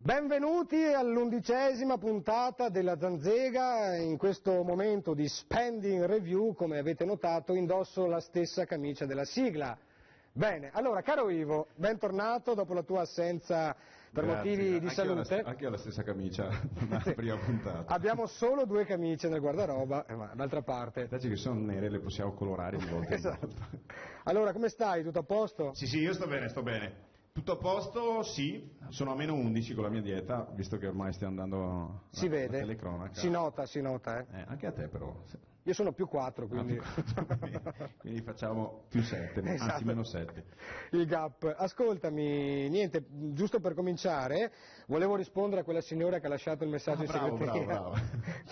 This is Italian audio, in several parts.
Benvenuti all'11ª puntata della Zanzega. In questo momento di spending review, come avete notato, indosso la stessa camicia della sigla. Bene, allora caro Ivo, bentornato dopo la tua assenza per motivi di salute. Anche io ho la stessa camicia, la prima puntata. Abbiamo solo due camicie nel guardaroba, ma d'altra parte... Che sono nere, le possiamo colorare di volta in volta. Allora, come stai? Tutto a posto? Sì, io sto bene. Tutto a posto? Sì, sono a meno 11 con la mia dieta, visto che ormai stiamo andando si vede, telecronaca. Si nota. Anche a te però. Io sono più 4, quindi... quindi facciamo più 7, esatto. Anzi meno 7. Il gap. Ascoltami, niente, giusto per cominciare, volevo rispondere a quella signora che ha lasciato il messaggio in segreteria. Bravo.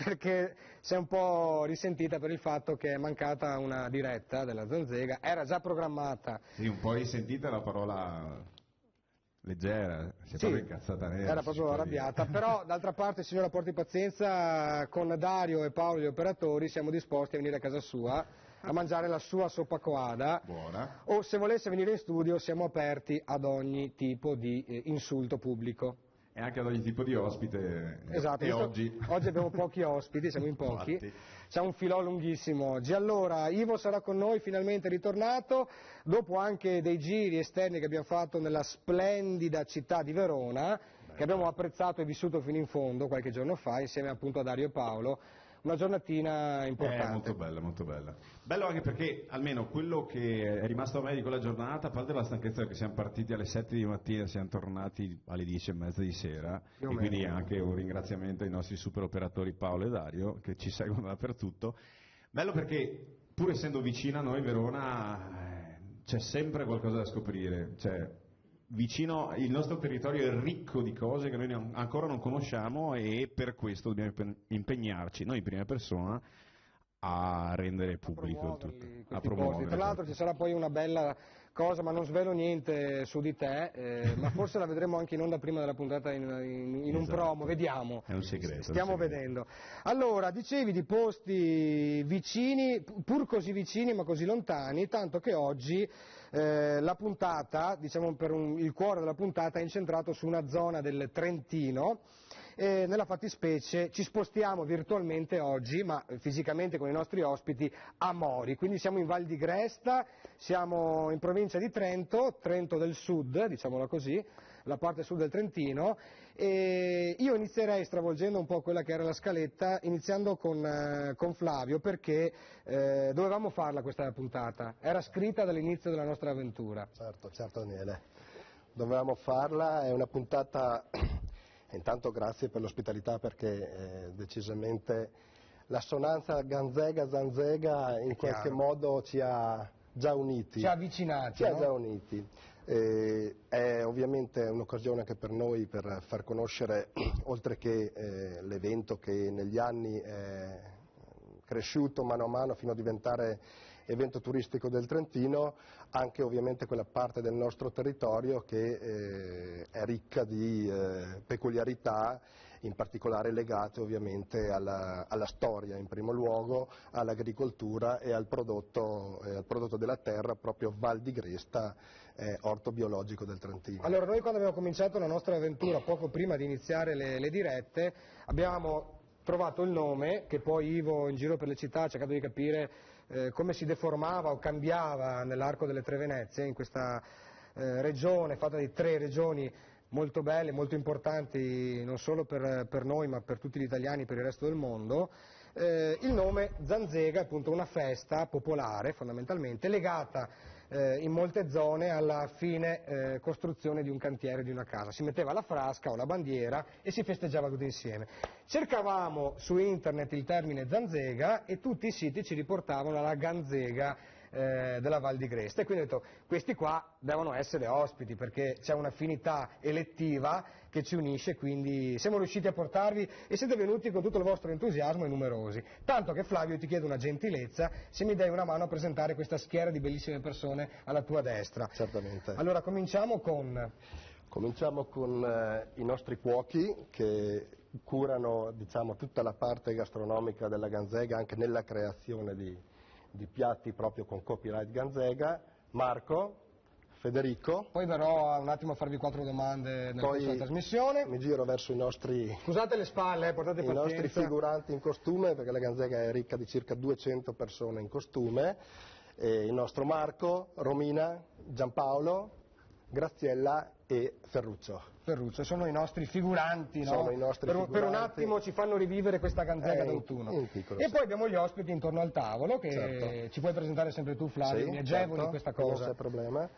Perché si è un po' risentita per il fatto che è mancata una diretta della Zanzega, era già programmata. Sì, un po' risentita la parola... leggera, si è proprio incazzata nera. Era proprio arrabbiata, però d'altra parte signora porti pazienza, con Dario e Paolo gli operatori siamo disposti a venire a casa sua a mangiare la sua soppa coada. Buona. O se volesse venire in studio siamo aperti ad ogni tipo di insulto pubblico. E anche ad ogni tipo di ospite. Esatto, e oggi abbiamo pochi ospiti, siamo in pochi. Infatti. C'è un filò lunghissimo oggi. Allora, Ivo sarà con noi, finalmente ritornato, dopo anche dei giri esterni che abbiamo fatto nella splendida città di Verona, che abbiamo apprezzato e vissuto fino in fondo qualche giorno fa, insieme appunto a Dario e Paolo. Una giornatina importante. Molto bella. Bello anche perché almeno quello che è rimasto a me di quella giornata, a parte la stanchezza che siamo partiti alle 7 di mattina e siamo tornati alle 10:30 di sera, e quindi anche un ringraziamento ai nostri super operatori Paolo e Dario che ci seguono dappertutto. Bello perché pur essendo vicino a noi Verona c'è sempre qualcosa da scoprire, vicino, il nostro territorio è ricco di cose che noi ancora non conosciamo e per questo dobbiamo impegnarci, noi in prima persona, a rendere pubblico il tutto, a promuovere. Tra l'altro ci sarà poi una bella cosa, ma non svelo niente su di te, ma forse la vedremo anche in onda prima della puntata in esatto. Un promo, vediamo. È un segreto. Stiamo vedendo. Allora, dicevi di posti vicini, pur così vicini ma così lontani, tanto che oggi la puntata, diciamo il cuore della puntata è incentrato su una zona del Trentino. Nella fattispecie ci spostiamo virtualmente oggi, ma fisicamente con i nostri ospiti, a Mori, quindi siamo in Val di Gresta, siamo in provincia di Trento, Trento del Sud, diciamola così, la parte sud del Trentino, e io inizierei stravolgendo un po' quella che era la scaletta, iniziando con Flavio, perché dovevamo farla questa puntata, era scritta dall'inizio della nostra avventura. Certo Daniele, dovevamo farla, è una puntata... Intanto grazie per l'ospitalità perché decisamente l'assonanza Ganzega-Zanzega in qualche modo ci ha già uniti. Ci ha avvicinati. Ci ha già uniti. È ovviamente un'occasione anche per noi per far conoscere, oltre che l'evento che negli anni è cresciuto mano a mano fino a diventare evento turistico del Trentino, anche ovviamente quella parte del nostro territorio che è ricca di peculiarità, in particolare legate ovviamente alla storia in primo luogo, all'agricoltura e al prodotto della terra, proprio Val di Gresta, orto biologico del Trentino. Allora, noi quando abbiamo cominciato la nostra avventura, poco prima di iniziare le dirette, abbiamo trovato il nome, che poi Ivo in giro per le città ha cercato di capire come si deformava o cambiava nell'arco delle Tre Venezie, in questa regione fatta di 3 regioni molto belle, molto importanti non solo per noi ma per tutti gli italiani, per il resto del mondo. Il nome Zanzega è appunto una festa popolare fondamentalmente legata in molte zone alla fine costruzione di un cantiere, di una casa. Si metteva la frasca o la bandiera e si festeggiava tutti insieme. Cercavamo su internet il termine Zanzega e tutti i siti ci riportavano alla Ganzega della Val di Gresta, e quindi ho detto questi qua devono essere ospiti perché c'è un'affinità elettiva che ci unisce, quindi siamo riusciti a portarvi e siete venuti con tutto il vostro entusiasmo e numerosi, tanto che Flavio ti chiedo una gentilezza, se mi dai una mano a presentare questa schiera di bellissime persone alla tua destra. Certamente. Allora cominciamo con i nostri cuochi che curano, diciamo, tutta la parte gastronomica della Ganzega, anche nella creazione di piatti proprio con copyright Ganzega. Marco, Federico. Poi verrò un attimo a farvi 4 domande nel corso della trasmissione. Mi giro verso i nostri... Scusate le spalle, portate i pazienza. nostri figuranti in costume, perché la Ganzega è ricca di circa 200 persone in costume. Il nostro Marco, Romina, Giampaolo, Graziella e Ferruccio. Ferruccio, sono i nostri figuranti, no? Sono i nostri per figuranti. un attimo ci fanno rivivere questa Ganzega d'autunno. E poi abbiamo gli ospiti intorno al tavolo, che certo. Ci puoi presentare sempre tu, Flavio, mi agevoli certo, questa non cosa. c'è problema.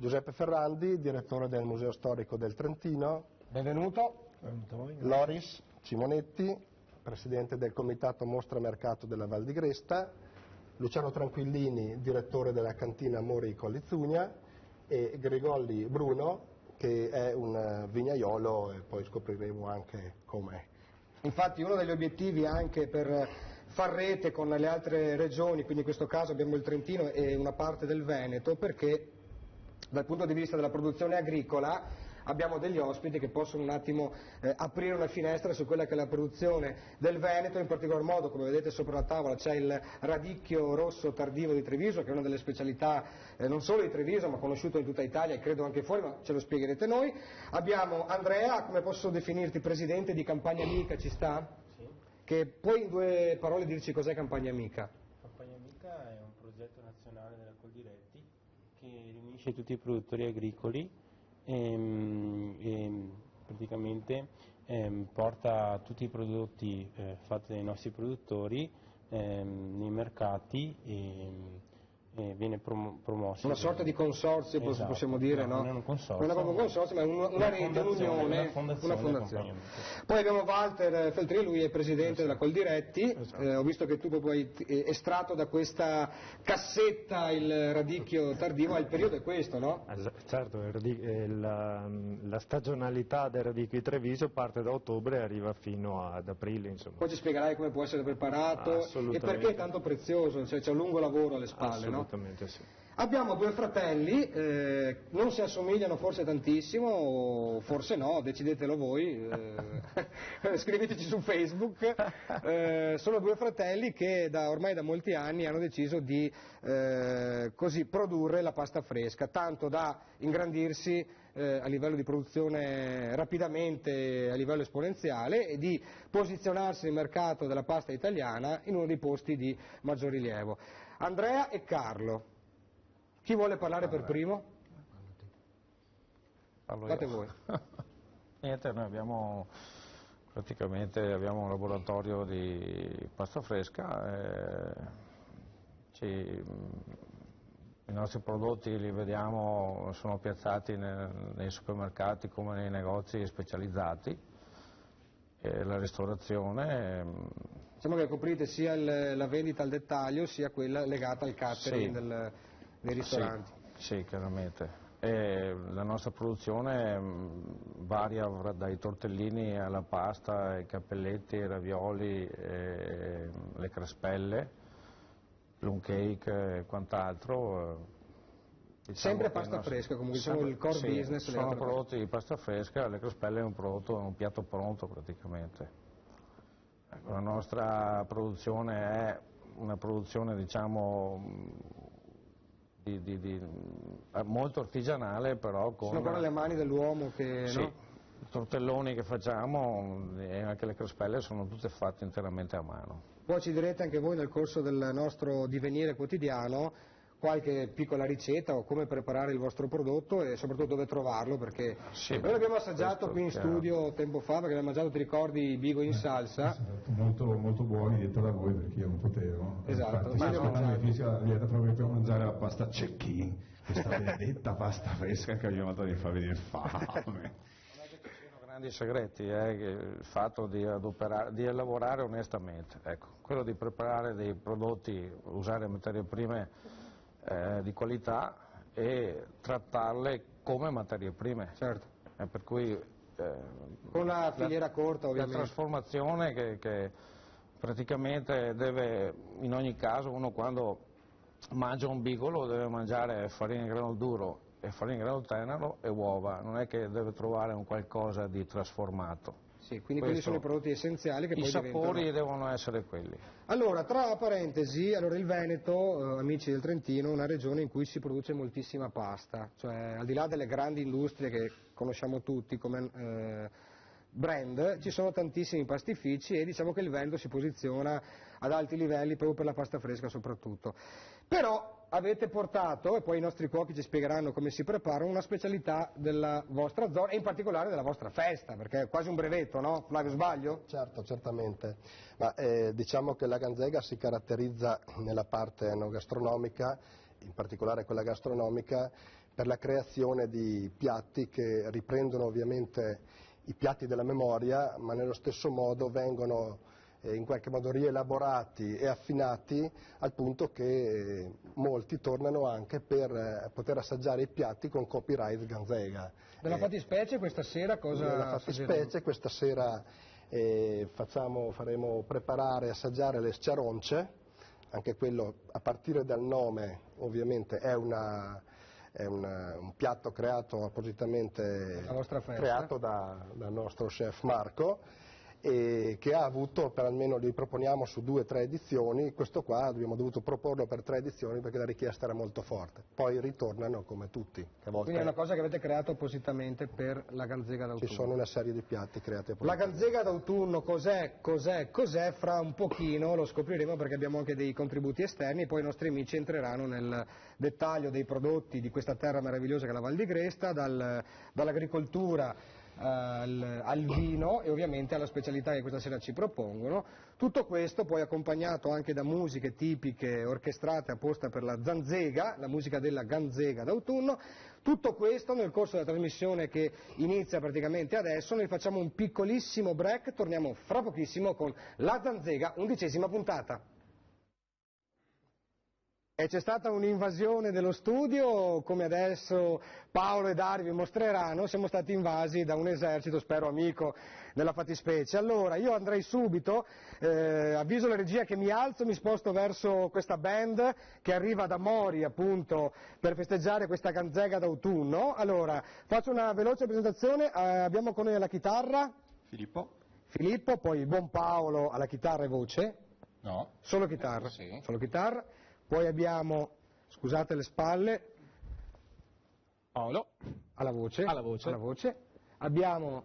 Giuseppe Ferrandi, direttore del Museo Storico del Trentino. Benvenuto. Loris Simonetti, presidente del Comitato Mostra Mercato della Val di Gresta. Luciano Tranquillini, direttore della cantina Mori Collizugna, e Grigolli Bruno, che è un vignaiolo, e poi scopriremo anche com'è. Infatti uno degli obiettivi anche per far rete con le altre regioni, quindi in questo caso abbiamo il Trentino e una parte del Veneto, perché dal punto di vista della produzione agricola abbiamo degli ospiti che possono un attimo aprire una finestra su quella che è la produzione del Veneto, in particolar modo, come vedete sopra la tavola c'è il radicchio rosso tardivo di Treviso, che è una delle specialità non solo di Treviso ma conosciuto in tutta Italia e credo anche fuori, ma ce lo spiegherete noi. Abbiamo Andrea, come posso definirti, presidente di Campagna Amica, ci sta? Sì. Che puoi in 2 parole dirci cos'è Campagna Amica? Campagna Amica è un progetto nazionale della Coldiretti che riunisce tutti i produttori agricoli e praticamente porta tutti i prodotti fatti dai nostri produttori nei mercati e viene promosso. Una sorta di consorzio, esatto, possiamo dire, no? Non è un consorzio. Non è proprio un consorzio, ma è una rete, un'unione, una fondazione. Poi abbiamo Walter Feltri, lui è presidente della Coldiretti. Ho visto che tu proprio hai estratto da questa cassetta il radicchio tardivo, il periodo è questo, no? Certo, la stagionalità del radicchio di Treviso parte da ottobre e arriva fino ad aprile, insomma. Poi ci spiegherai come può essere preparato e perché è tanto prezioso, cioè c'è un lungo lavoro alle spalle, no? Assolutamente sì. Abbiamo 2 fratelli, non si assomigliano forse tantissimo, o forse no, decidetelo voi, scriveteci su Facebook. Sono 2 fratelli che ormai da molti anni hanno deciso di così produrre la pasta fresca, tanto da ingrandirsi a livello di produzione rapidamente, a livello esponenziale, e di posizionarsi nel mercato della pasta italiana in uno dei posti di maggior rilievo. Andrea e Carlo. Chi vuole parlare per primo? Fate voi. Niente, noi abbiamo un laboratorio di pasta fresca, i nostri prodotti li vediamo, sono piazzati nei supermercati come nei negozi specializzati, la ristorazione. Diciamo che coprite sia la vendita al dettaglio sia quella legata al catering dei ristoranti. Sì, chiaramente. La nostra produzione varia dai tortellini alla pasta, ai cappelletti, ai ravioli, le crespelle, plum cake e quant'altro. Sempre pasta fresca, comunque sono il core business. Sono prodotti di pasta fresca, le crespelle è un piatto pronto praticamente. Ecco, la nostra produzione è una produzione, diciamo, molto artigianale, però con... Sono ancora le mani dell'uomo che... Sì, no? i tortelloni che facciamo e anche le crespelle sono tutte fatte interamente a mano. Poi ci direte anche voi nel corso del nostro divenire quotidiano qualche piccola ricetta o come preparare il vostro prodotto e soprattutto dove trovarlo, perché noi l'abbiamo assaggiato qui in studio tempo fa, perché abbiamo mangiato, ti ricordi, i bigo in salsa? Molto, molto buoni, detto da voi, perché io non potevo. Esatto. Infatti, sono alla dieta proprio per mangiare la pasta cecchini, questa benedetta pasta fresca che ogni volta mi fa venire fame. Grandi segreti, il fatto di lavorare onestamente, ecco, quello di preparare dei prodotti, usare materie prime di qualità e trattarle come materie prime. Certo. Per cui con una filiera corta, ovviamente. La trasformazione che praticamente deve, in ogni caso, uno quando mangia un bigolo deve mangiare farina di grano duro e farina di grano tenero e uova, non è che deve trovare un qualcosa di trasformato. Sì, quindi quelli sono i prodotti essenziali che I poi sapori diventano... devono essere quelli. Allora, tra parentesi, allora il Veneto, amici del Trentino, è una regione in cui si produce moltissima pasta, cioè al di là delle grandi industrie che conosciamo tutti come brand, ci sono tantissimi pastifici e diciamo che il Veneto si posiziona ad alti livelli proprio per la pasta fresca soprattutto. Però avete portato, e poi i nostri cuochi ci spiegheranno come si prepara, una specialità della vostra zona e in particolare della vostra festa, perché è quasi un brevetto, no? Flavio, sbaglio? Certo, certamente, ma diciamo che la Ganzega si caratterizza nella parte enogastronomica, in particolare quella gastronomica, per la creazione di piatti che riprendono ovviamente i piatti della memoria, ma nello stesso modo vengono in qualche modo rielaborati e affinati al punto che molti tornano anche per poter assaggiare i piatti con copyright Ganzega. Nella fattispecie questa sera cosa Nella fattispecie questa sera faremo preparare e assaggiare le sciaronce, anche quello a partire dal nome ovviamente è un piatto creato appositamente creato dal nostro chef Marco, e che ha avuto, per almeno li proponiamo su 2 o 3 edizioni, questo qua abbiamo dovuto proporlo per 3 edizioni perché la richiesta era molto forte, poi ritornano come tutti. Quindi è una cosa che avete creato appositamente per la Ganzega d'autunno. Ci sono una serie di piatti creati appositamente. La Ganzega d'autunno cos'è? Fra un pochino lo scopriremo perché abbiamo anche dei contributi esterni e poi i nostri amici entreranno nel dettaglio dei prodotti di questa terra meravigliosa che è la Val di Gresta, dall'agricoltura al vino e ovviamente alla specialità che questa sera ci propongono. Tutto questo poi accompagnato anche da musiche tipiche orchestrate apposta per la zanzega, la musica della Ganzega d'autunno. Tutto questo nel corso della trasmissione che inizia praticamente adesso. Noi facciamo un piccolissimo break, torniamo fra pochissimo con la Zanzega, 11ª puntata. E c'è stata un'invasione dello studio, come adesso Paolo e Dario vi mostreranno, siamo stati invasi da un esercito, spero amico nella fattispecie. Allora, io andrei subito, avviso la regia che mi alzo, mi sposto verso questa band che arriva da Mori appunto per festeggiare questa Ganzega d'autunno. Allora, faccio una veloce presentazione, abbiamo con noi alla chitarra Filippo, poi il buon Paolo alla chitarra e voce. No. Solo chitarra? Sì. Solo chitarra. Poi abbiamo, scusate le spalle, Paolo. alla voce. Alla voce. Abbiamo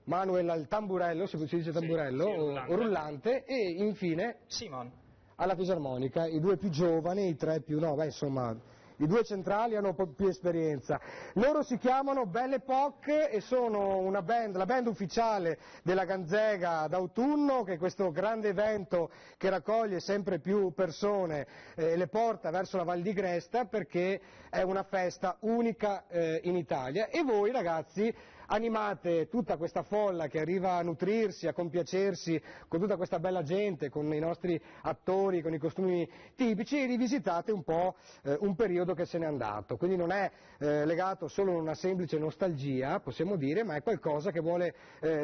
Manuel al tamburello, si dice tamburello, sì, o rullante, e infine Simon. alla fisarmonica, i 2 più giovani, i 3 più, no, beh insomma, i 2 centrali hanno un po' più esperienza. Loro si chiamano Belle Époque e sono una band, la band ufficiale della Ganzega d'autunno, che è questo grande evento che raccoglie sempre più persone e le porta verso la Val di Gresta perché è una festa unica in Italia. E voi ragazzi animate tutta questa folla che arriva a nutrirsi, a compiacersi con tutta questa bella gente, con i nostri attori, con i costumi tipici, e rivisitate un po' un periodo che se n'è andato. Quindi non è legato solo a una semplice nostalgia, possiamo dire, ma è qualcosa che vuole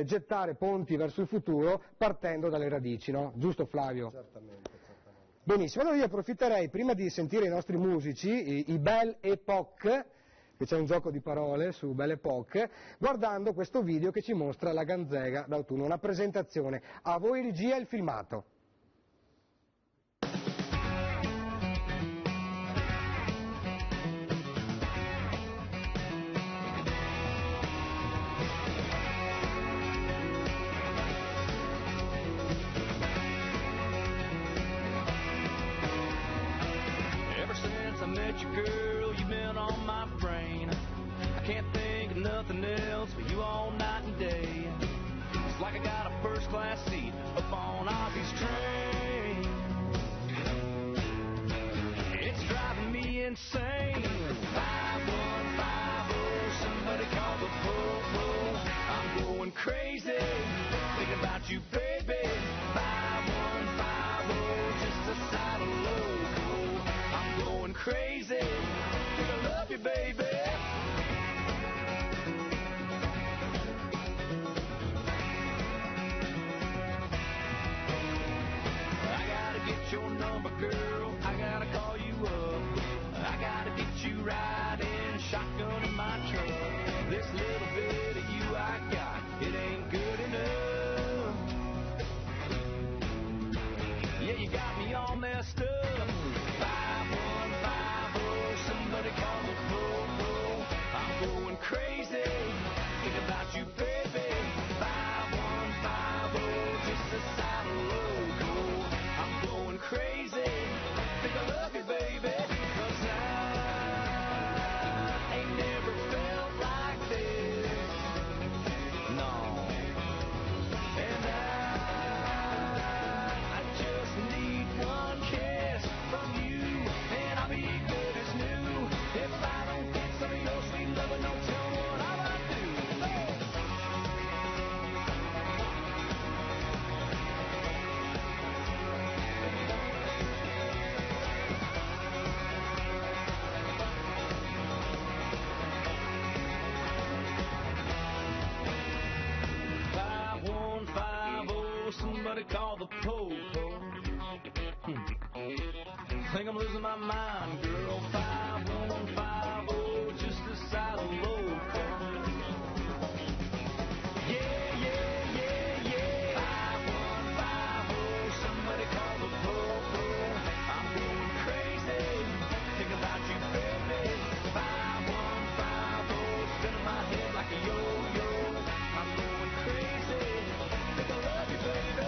gettare ponti verso il futuro partendo dalle radici, no? Giusto Flavio? Certamente. Benissimo, allora io approfitterei prima di sentire i nostri musici, i Belle Époque, che c'è un gioco di parole su Belle Époque, guardando questo video che ci mostra la Ganzega d'autunno, una presentazione. A voi regia il filmato. Ever since I met you, girl, you've been on my brain. I can't think of nothing else but you all night and day. It's like I got a first-class seat up on Ozzy's train. It's driving me insane. 5150, somebody call the po-po. I'm going crazy, thinking about you, baby. 5150, just a side of loco. I'm going crazy, 'cause I love you, baby. I gotta get your number, girl. I gotta call you up. I gotta get you shotgun in my truck. This little bit of you I got, it ain't good enough. somebody call the po-po. Think I'm losing my mind, girl. 5150, just the side of local. Yeah, yeah, yeah, yeah. 5150, somebody call the po-po. I'm going crazy, thinking about you, baby. 5150, spinning my head like a yo-yo. I'm going crazy, think I love you, baby.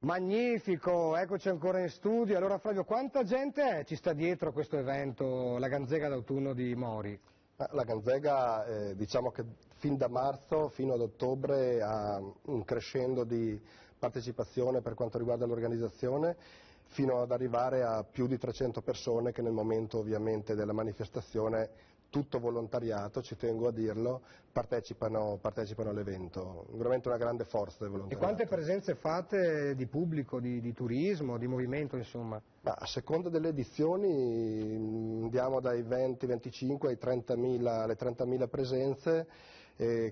Magnifico, eccoci ancora in studio. Allora Flavio, quanta gente ci sta dietro a questo evento, la Ganzega d'autunno di Mori? La Ganzega diciamo che fin da marzo fino ad ottobre ha un crescendo di partecipazione per quanto riguarda l'organizzazione, fino ad arrivare a più di 300 persone che nel momento ovviamente della manifestazione, tutto volontariato, ci tengo a dirlo, partecipano all'evento. Veramente una grande forza del E volontariato. quante presenze fate di pubblico, di turismo, di movimento insomma? Ma a seconda delle edizioni andiamo dai 20-25 ai 30.000, alle 30.000 presenze,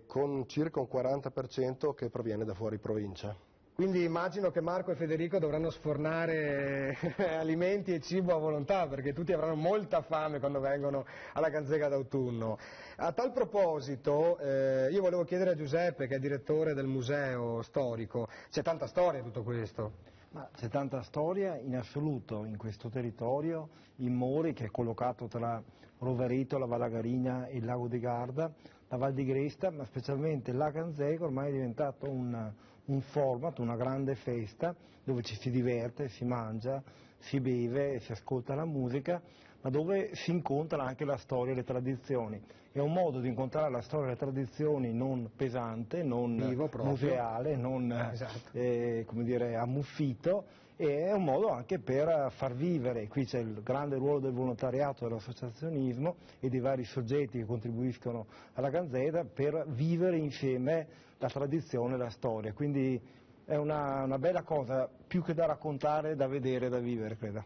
con circa un 40% che proviene da fuori provincia. Quindi immagino che Marco e Federico dovranno sfornare alimenti e cibo a volontà, perché tutti avranno molta fame quando vengono alla Ganzega d'autunno. A tal proposito, io volevo chiedere a Giuseppe, che è direttore del museo storico, c'è tanta storia in tutto questo? Ma c'è tanta storia in assoluto in questo territorio, in Mori, che è collocato tra Rovereto, la Vallagarina e il Lago di Garda, la Val di Gresta, ma specialmente la Ganzega ormai è diventato un format, una grande festa dove ci si diverte, si mangia, si beve, si ascolta la musica, ma dove si incontra anche la storia e le tradizioni. È un modo di incontrare la storia e le tradizioni non pesante, non museale, non come dire, ammuffito, e è un modo anche per far vivere, qui c'è il grande ruolo del volontariato, dell'associazionismo e dei vari soggetti che contribuiscono alla Ganzega, per vivere insieme la tradizione e la storia. Quindi è una bella cosa, più che da raccontare, da vedere, da vivere, credo.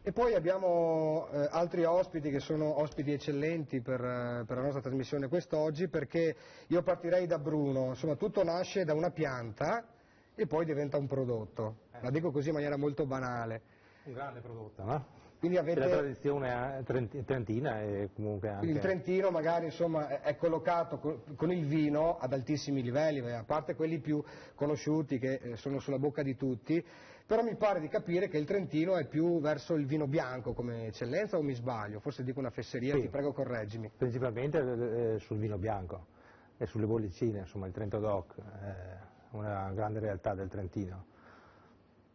E poi abbiamo altri ospiti che sono ospiti eccellenti per la nostra trasmissione quest'oggi, perché io partirei da Bruno. Insomma, tutto nasce da una pianta e poi diventa un prodotto. La dico così in maniera molto banale. Un grande prodotto, no? Quindi avete... La tradizione trentina e comunque anche... Il Trentino magari insomma, è collocato con il vino ad altissimi livelli, a parte quelli più conosciuti che sono sulla bocca di tutti, però mi pare di capire che il Trentino è più verso il vino bianco come eccellenza, o mi sbaglio? Forse dico una fesseria, sì. Ti prego correggimi. Principalmente sul vino bianco e sulle bollicine, insomma il Trento Doc è una grande realtà del Trentino,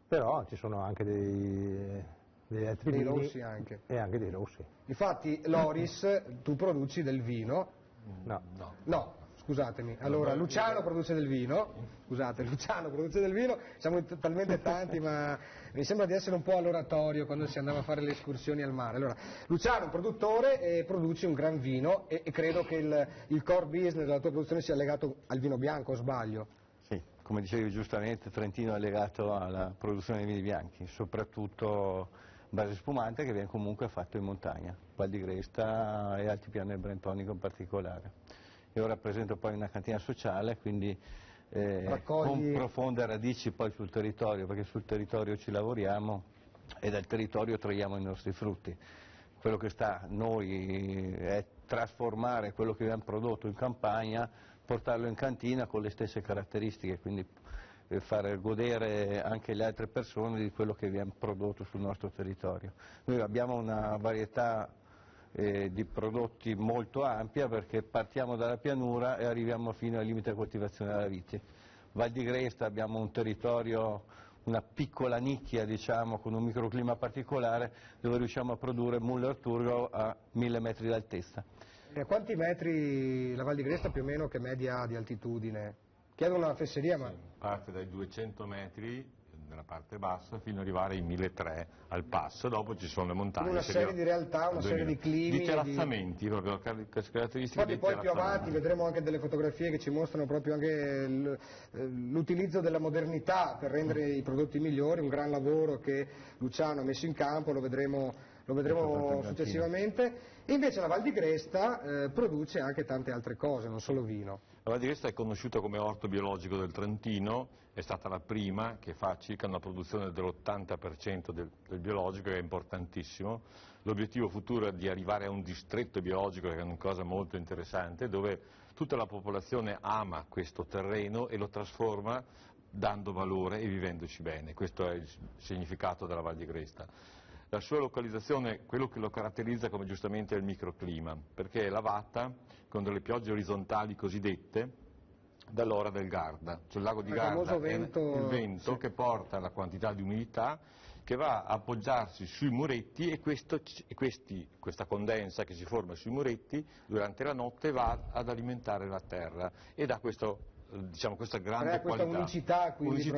però ci sono anche degli altri vini rossi anche. E anche dei rossi. Infatti Loris, tu produci del vino? No, scusatemi. Allora Luciano produce del vino. Scusate, Luciano produce del vino. Siamo talmente tanti, ma mi sembra di essere un po' all'oratorio quando si andava a fare le escursioni al mare. Allora, Luciano è un produttore e produce un gran vino e credo che il core business della tua produzione sia legato al vino bianco, o sbaglio? Sì, come dicevi giustamente, Trentino è legato alla produzione di vini bianchi, soprattutto base spumante, che viene comunque fatto in montagna, Val di Gresta e Altipiano del Brentonico in particolare. Io rappresento poi una cantina sociale, quindi con profonde radici poi sul territorio, perché sul territorio ci lavoriamo e dal territorio traiamo i nostri frutti. Quello che sta a noi è trasformare quello che abbiamo prodotto in campagna, portarlo in cantina con le stesse caratteristiche, quindi far godere anche le altre persone di quello che abbiamo prodotto sul nostro territorio. Noi abbiamo una varietà di prodotti molto ampia, perché partiamo dalla pianura e arriviamo fino al limite di coltivazione della vite. Val di Gresta abbiamo un territorio, una piccola nicchia, diciamo, con un microclima particolare, dove riusciamo a produrre Müller-Thurgau a 1000 metri d'altezza. A quanti metri la Val di Gresta più o meno, che media ha di altitudine? Chiedo una fesseria, ma... Parte dai 200 metri nella parte bassa, fino ad arrivare ai 1300 al passo, dopo ci sono le montagne. Una serie di realtà, una serie di climi. Di terrazzamenti, proprio caratteristiche dei poi più avanti terrazzamenti. vedremo anche delle fotografie che ci mostrano proprio anche l'utilizzo della modernità per rendere i prodotti migliori, un gran lavoro che Luciano ha messo in campo, lo vedremo successivamente. E invece la Val di Gresta produce anche tante altre cose, non solo vino. La Val di Gresta è conosciuta come orto biologico del Trentino, è stata la prima che fa circa una produzione dell'80% del biologico, che è importantissimo. L'obiettivo futuro è di arrivare a un distretto biologico, che è una cosa molto interessante, dove tutta la popolazione ama questo terreno e lo trasforma dando valore e vivendoci bene. Questo è il significato della Val di Gresta. La sua localizzazione, quello che lo caratterizza come giustamente è il microclima, perché è lavata con delle piogge orizzontali cosiddette dall'ora del Garda. Cioè il lago di Garda è il vento che porta la quantità di umidità che va a appoggiarsi sui muretti e questa condensa che si forma sui muretti durante la notte va ad alimentare la terra e dà questo, diciamo, questa grande qualità, unicità, quindi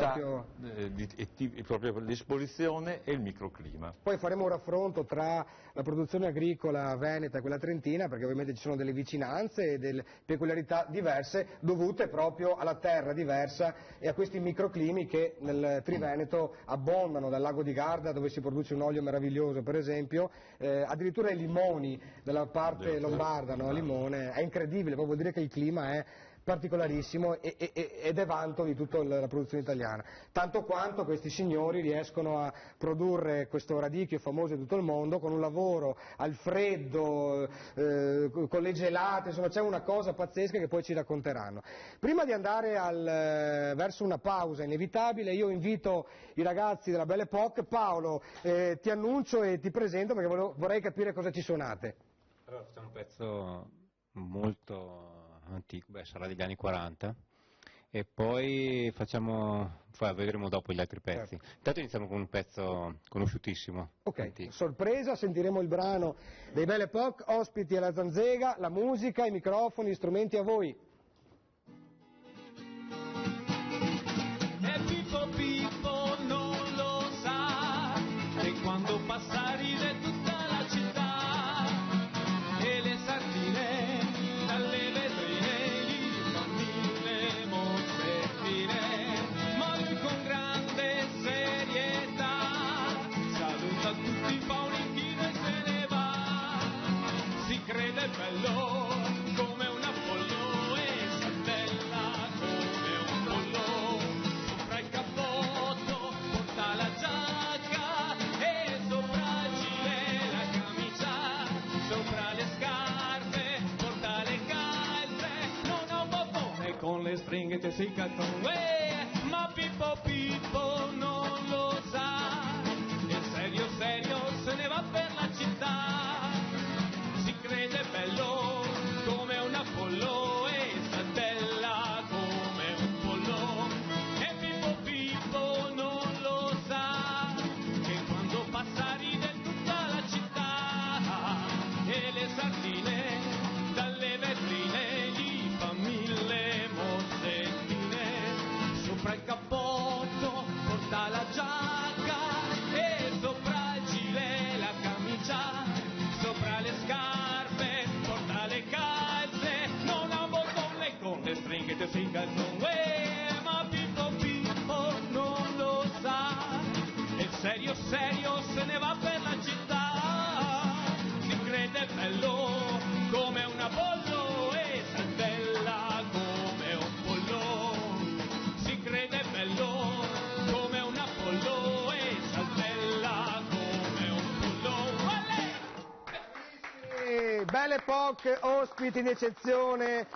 proprio l'esposizione e il microclima. Poi faremo un raffronto tra la produzione agricola veneta e quella trentina, perché ovviamente ci sono delle vicinanze e delle peculiarità diverse dovute proprio alla terra diversa e a questi microclimi che nel Triveneto abbondano, dal lago di Garda dove si produce un olio meraviglioso per esempio, addirittura i limoni della parte lombarda, no? Limone, è incredibile, vuol dire che il clima è particolarissimo ed è vanto di tutta la produzione italiana, tanto quanto questi signori riescono a produrre questo radicchio famoso in tutto il mondo con un lavoro al freddo, con le gelate, insomma c'è una cosa pazzesca che poi ci racconteranno. Prima di andare verso una pausa inevitabile io invito i ragazzi della Belle Époque. Paolo, ti annuncio e ti presento perché vorrei capire cosa ci suonate. Allora facciamo un pezzo molto antico, sarà degli anni 40 e poi vedremo dopo gli altri pezzi. Intanto iniziamo con un pezzo conosciutissimo. Ok, antico. Sorpresa, sentiremo il brano dei Belle Époque, ospiti alla Zanzega, la musica, i microfoni, gli strumenti a voi. E Pippo non lo sa, e quando passa ride tutta la città, e le sardine dalle vetrine gli fanno mille mozzettine, ma lui con grande serietà saluta tutti, fa un inchino e se ne va. Si crede bello come un Apollo e saltella come un pollo, sopra il cappotto porta la giacca e sopra il gilet la camicia, sopra le scarpe porta le calze, non ha un bottone con le stringhe che si cattano, ma Pippo non lo sa, e serio se ne va per la città, si crede bello come un Apollo e saltella come un pollo, e Pippo non lo sa, che quando passa ride tutta la città, e le sardine dalle vetrine gli fa mille mozzettine, sopra il cappotto porta la giacca e sopra il gilet la camicia, sopra le scarpe porta le calze, non ha un bottone con le stringhe che si incalzano, ma Pippo non lo sa, e serio se ne va per la città, si crede bello come un Apollo e saltella come un pollo, si crede bello come un Apollo e saltella come un pollo. Belle Époque, ospiti d'eccezione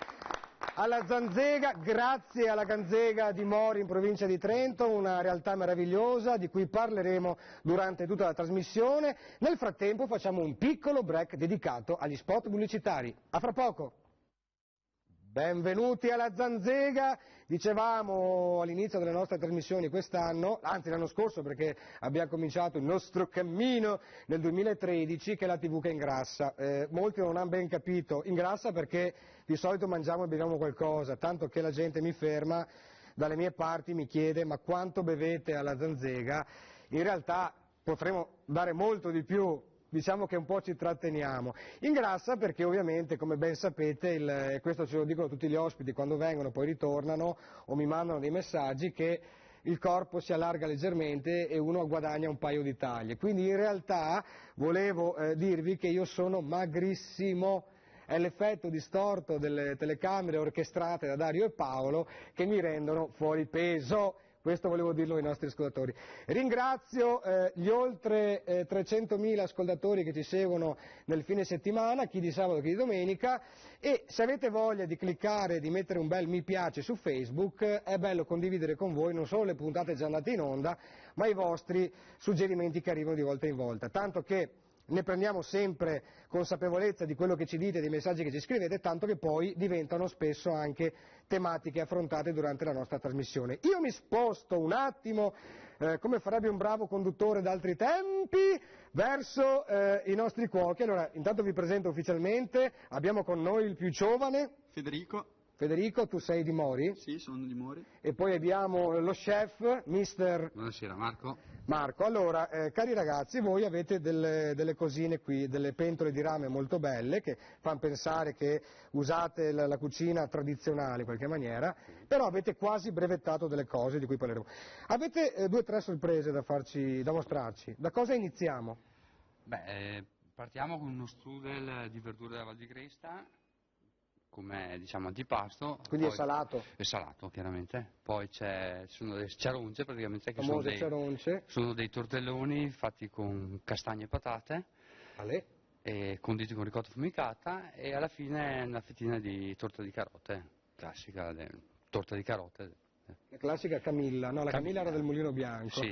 alla Zanzega, grazie alla Ganzega di Mori in provincia di Trento, una realtà meravigliosa di cui parleremo durante tutta la trasmissione. Nel frattempo facciamo un piccolo break dedicato agli spot pubblicitari. A fra poco! Benvenuti alla Zanzega, dicevamo all'inizio delle nostre trasmissioni quest'anno, anzi l'anno scorso perché abbiamo cominciato il nostro cammino nel 2013, che è la TV che ingrassa. Molti non hanno ben capito, ingrassa perché di solito mangiamo e beviamo qualcosa, tanto che la gente mi ferma dalle mie parti mi chiede ma quanto bevete alla Zanzega, in realtà potremmo dare molto di più, diciamo che un po' ci tratteniamo. Ingrassa perché ovviamente, come ben sapete, e questo ce lo dicono tutti gli ospiti quando vengono, poi ritornano o mi mandano dei messaggi, che il corpo si allarga leggermente e uno guadagna un paio di taglie. Quindi in realtà volevo dirvi che io sono magrissimo. È l'effetto distorto delle telecamere orchestrate da Dario e Paolo che mi rendono fuori peso. Questo volevo dirlo ai nostri ascoltatori. Ringrazio gli oltre 300.000 ascoltatori che ci seguono nel fine settimana, chi di sabato, chi di domenica, e se avete voglia di cliccare, di mettere un bel mi piace su Facebook, è bello condividere con voi non solo le puntate già andate in onda, ma i vostri suggerimenti che arrivano di volta in volta. Tanto che ne prendiamo sempre consapevolezza di quello che ci dite, dei messaggi che ci scrivete, tanto che poi diventano spesso anche tematiche affrontate durante la nostra trasmissione. Io mi sposto un attimo, come farebbe un bravo conduttore d'altri tempi, verso i nostri cuochi. Allora, intanto vi presento ufficialmente, abbiamo con noi il più giovane. Federico. Federico, tu sei di Mori? Sì, sono di Mori. E poi abbiamo lo chef, mister... Buonasera, Marco. Marco, allora, cari ragazzi, voi avete delle cosine qui, delle pentole di rame molto belle che fanno pensare che usate la cucina tradizionale in qualche maniera, però avete quasi brevettato delle cose di cui parleremo. Avete 2 o 3 sorprese da mostrarci. Da cosa iniziamo? Beh, partiamo con uno strudel di verdure della Val di Gresta, come diciamo antipasto. Quindi poi, è salato? È salato, chiaramente. Poi ci sono delle ciaronce, praticamente, che sono dei tortelloni fatti con castagne e patate, e conditi con ricotta affumicata, e alla fine una fettina di torta di carote, classica torta di carote. La classica Camilla, no, la Camilla era del Mulino Bianco. Sì.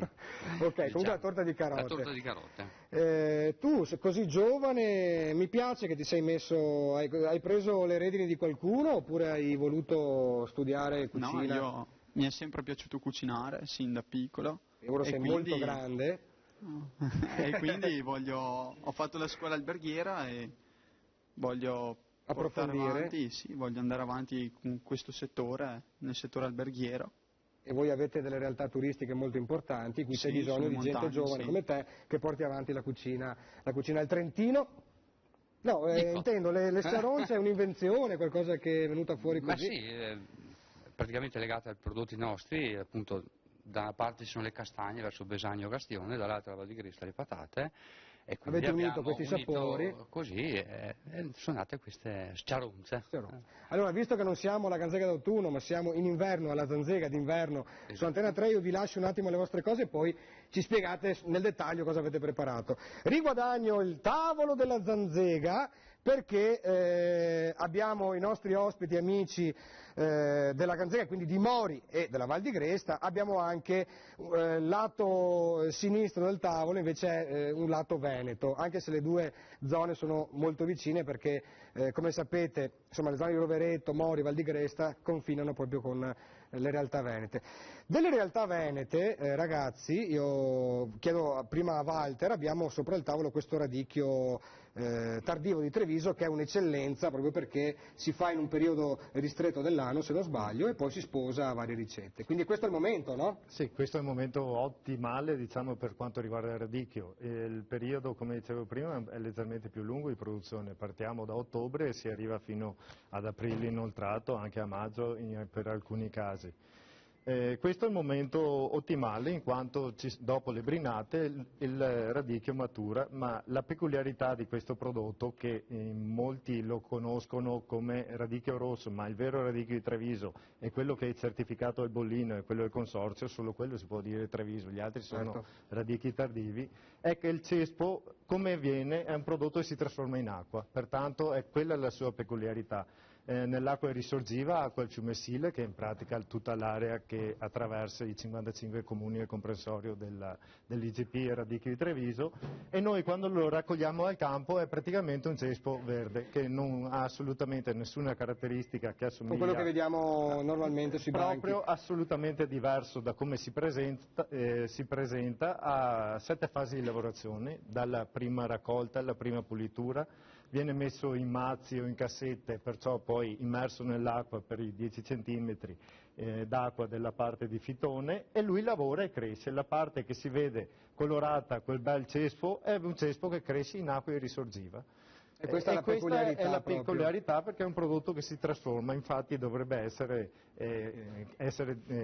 Ok, comunque la torta di carote. La torta di carote. Tu, sei così giovane, mi piace che ti sei messo, hai preso le redini di qualcuno oppure hai voluto studiare cucina? No, mi è sempre piaciuto cucinare, sin da piccolo. E ora sei molto grande. E quindi ho fatto la scuola alberghiera e voglio voglio andare avanti con questo settore, nel settore alberghiero. E voi avete delle realtà turistiche molto importanti, qui c'è bisogno di gente giovane come te che porti avanti la cucina del Trentino. No, intendo, le ciaronce è un'invenzione, qualcosa che è venuta fuori così? Ma sì, praticamente legata ai prodotti nostri, appunto, da una parte ci sono le castagne verso Besagno Gastione, dall'altra la Val di Gresta le patate. E avete unito questi sapori? Così sono nate queste ciaronze. Allora, visto che non siamo alla Zanzega d'autunno, ma siamo in inverno, alla Zanzega d'inverno, su Antena 3, io vi lascio un attimo le vostre cose e poi ci spiegate nel dettaglio cosa avete preparato. Riguadagno il tavolo della Zanzega perché abbiamo i nostri ospiti amici della Zanzega, quindi di Mori e della Val di Gresta. Abbiamo anche lato sinistro del tavolo invece un lato veneto, anche se le due zone sono molto vicine perché come sapete, insomma, le zone di Rovereto, Mori, Val di Gresta confinano proprio con le realtà venete. Delle realtà venete, ragazzi, io chiedo prima a Walter, abbiamo sopra il tavolo questo radicchio tardivo di Treviso che è un'eccellenza proprio perché si fa in un periodo ristretto dell'anno, se non sbaglio, e poi si sposa a varie ricette. Quindi questo è il momento, no? Sì, questo è il momento ottimale, diciamo, per quanto riguarda il radicchio. Il periodo, come dicevo prima, è leggermente più lungo di produzione. Partiamo da ottobre e si arriva fino ad aprile inoltrato, anche a maggio per alcuni casi. Questo è il momento ottimale in quanto dopo le brinate il radicchio matura, ma la peculiarità di questo prodotto, che molti lo conoscono come radicchio rosso, ma il vero radicchio di Treviso è quello che è certificato al bollino e quello del consorzio, solo quello si può dire Treviso, gli altri sono radicchi tardivi, è che il cespo, come avviene, è un prodotto che si trasforma in acqua, pertanto è quella la sua peculiarità. Nell'acqua risorgiva, acqua del fiume Sile, che in pratica tutta l'area che attraversa i 55 comuni del comprensorio dell'IGP e Radicchio di Treviso, e noi quando lo raccogliamo dal campo è praticamente un cespo verde che non ha assolutamente nessuna caratteristica che assomiglia con quello che vediamo normalmente sui banchi. Proprio assolutamente diverso da come si presenta a 7 fasi di lavorazione, dalla prima raccolta alla prima pulitura, viene messo in mazzi o in cassette, perciò poi immerso nell'acqua per i 10 centimetri d'acqua della parte di fitone, e lui lavora e cresce. La parte che si vede colorata, quel bel cespo, è un cespo che cresce in acqua e risorgiva. E questa è la peculiarità, è la peculiarità perché è un prodotto che si trasforma, infatti dovrebbe essere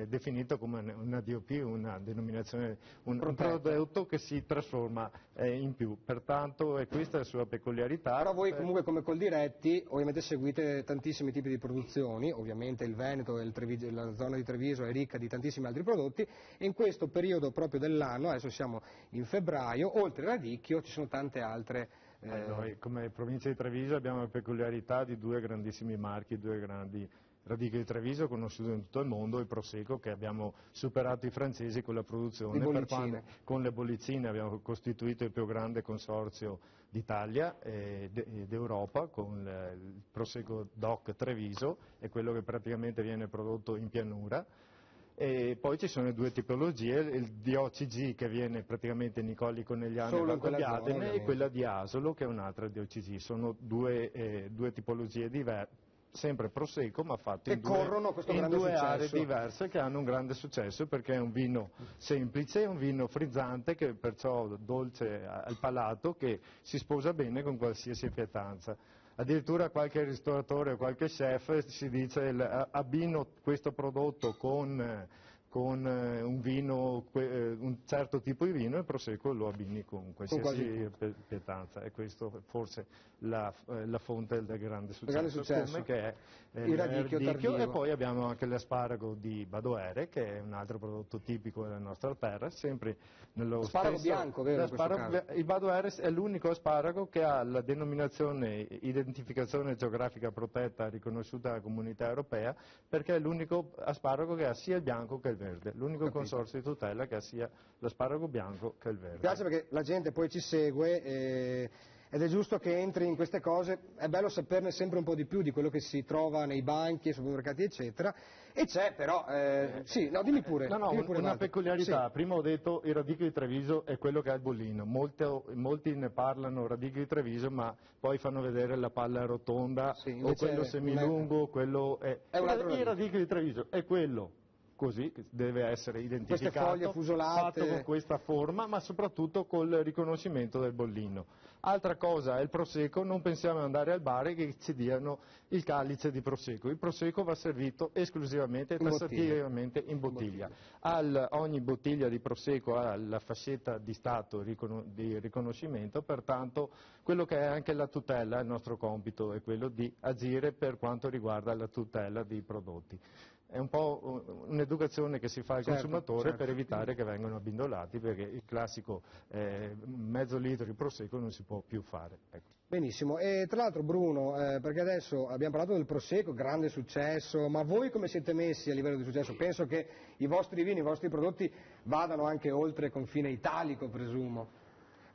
definito come una DOP, una denominazione, un prodotto che si trasforma in più, pertanto questa è la sua peculiarità. Però voi comunque come Coldiretti ovviamente seguite tantissimi tipi di produzioni, ovviamente il Veneto e la zona di Treviso è ricca di tantissimi altri prodotti, e in questo periodo proprio dell'anno, adesso siamo in febbraio, oltre al radicchio ci sono tante altre. Noi come provincia di Treviso abbiamo la peculiarità di due grandissimi marchi, due grandi radicchi di Treviso conosciuti in tutto il mondo, il Prosecco, che abbiamo superato i francesi con la produzione, con le bollicine abbiamo costituito il più grande consorzio d'Italia ed Europa con il Prosecco DOC Treviso, è quello che praticamente viene prodotto in pianura. E poi ci sono due tipologie, il DOCG che viene praticamente Nicoli Conegliano e Valgogliadene, e quella di Asolo che è un'altra DOCG, sono due tipologie diverse, sempre Prosecco ma fatto in due aree diverse, che hanno un grande successo perché è un vino semplice, è un vino frizzante, che perciò dolce al palato, che si sposa bene con qualsiasi pietanza. Addirittura qualche ristoratore o qualche chef si dice abbino questo prodotto con un vino, un certo tipo di vino, e il Prosecco lo abbini con qualsiasi pietanza, e questo forse la fonte del grande successo. Come che è il radicchio, e poi abbiamo anche l'asparago di Badoere, che è un altro prodotto tipico della nostra terra, sempre nello asparago bianco, vero? Il Badoere è l'unico asparago che ha la denominazione identificazione geografica protetta riconosciuta dalla Comunità Europea, perché è l'unico asparago che ha sia il bianco che il verde, l'unico consorzio di tutela che ha sia l'asparago bianco che il verde. Mi piace perché la gente poi ci segue ed è giusto che entri in queste cose, è bello saperne sempre un po' di più di quello che si trova nei banchi, ai supermercati eccetera, e c'è però, dimmi pure. Una peculiarità, prima ho detto il radicchio di Treviso è quello che ha il bollino, molti ne parlano radicchio di Treviso ma poi fanno vedere la palla rotonda o quello semilungo, quello è il radicchio di Treviso è quello. Così deve essere identificato, queste foglie fusolate, fatto con questa forma, ma soprattutto col riconoscimento del bollino. Altra cosa è il Prosecco, non pensiamo ad andare al bar e che ci diano il calice di Prosecco. Il Prosecco va servito esclusivamente e tassativamente in bottiglia. Ogni bottiglia di Prosecco ha la fascetta di stato di riconoscimento, pertanto quello che è anche la tutela, il nostro compito è quello di agire per quanto riguarda la tutela dei prodotti. È un po' un'educazione che si fa al consumatore per evitare che vengano abbindolati, perché il classico mezzo litro di Prosecco non si può più fare. Ecco. Benissimo, e tra l'altro Bruno, perché adesso abbiamo parlato del Prosecco, grande successo, ma voi come siete messi a livello di successo? Penso che i vostri vini, i vostri prodotti vadano anche oltre confine italico, presumo.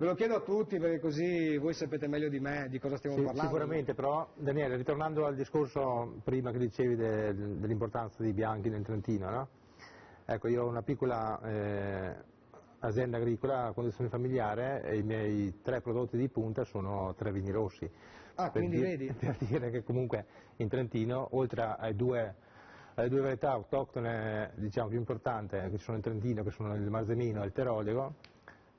Ve lo chiedo a tutti perché così voi sapete meglio di me di cosa stiamo parlando. Sicuramente, però Daniele, ritornando al discorso prima che dicevi dell'importanza dei bianchi nel Trentino, no? Ecco, io ho una piccola azienda agricola a condizione familiare e i miei 3 prodotti di punta sono 3 vini rossi. Vedi? Per dire che comunque in Trentino, oltre alle due varietà autoctone diciamo più importanti che ci sono in Trentino, che sono il Marzemino e il Terolego,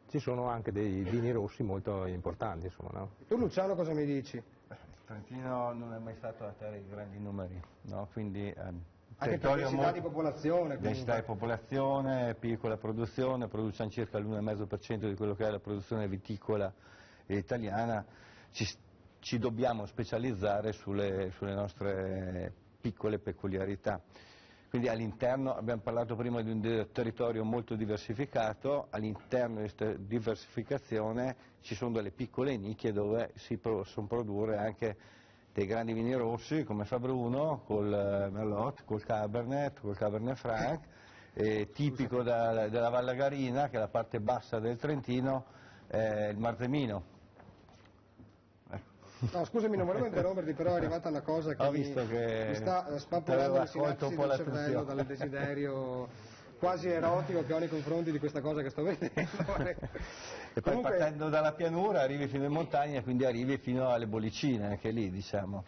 ci sono anche dei vini rossi molto importanti, insomma, no? Tu Luciano cosa mi dici? Il Trentino non è mai stato la terra di grandi numeri, no? Quindi anche per densità di popolazione. Densità di popolazione, piccola produzione, produciamo circa l'1,5% di quello che è la produzione viticola italiana, ci dobbiamo specializzare sulle nostre piccole peculiarità. Quindi all'interno, abbiamo parlato prima di un territorio molto diversificato, all'interno di questa diversificazione ci sono delle piccole nicchie dove si possono produrre anche dei grandi vini rossi, come fa Bruno, col Merlot, col Cabernet Franc, tipico della Vallagarina, che è la parte bassa del Trentino, il Marzemino. No, scusami, non volevo interromperti, però è arrivata una cosa che mi sta spappolando le sinapsi del cervello dal desiderio quasi erotico che ho nei confronti di questa cosa che sto vedendo. E poi partendo dalla pianura arrivi fino in montagna, quindi arrivi fino alle bollicine, anche lì diciamo.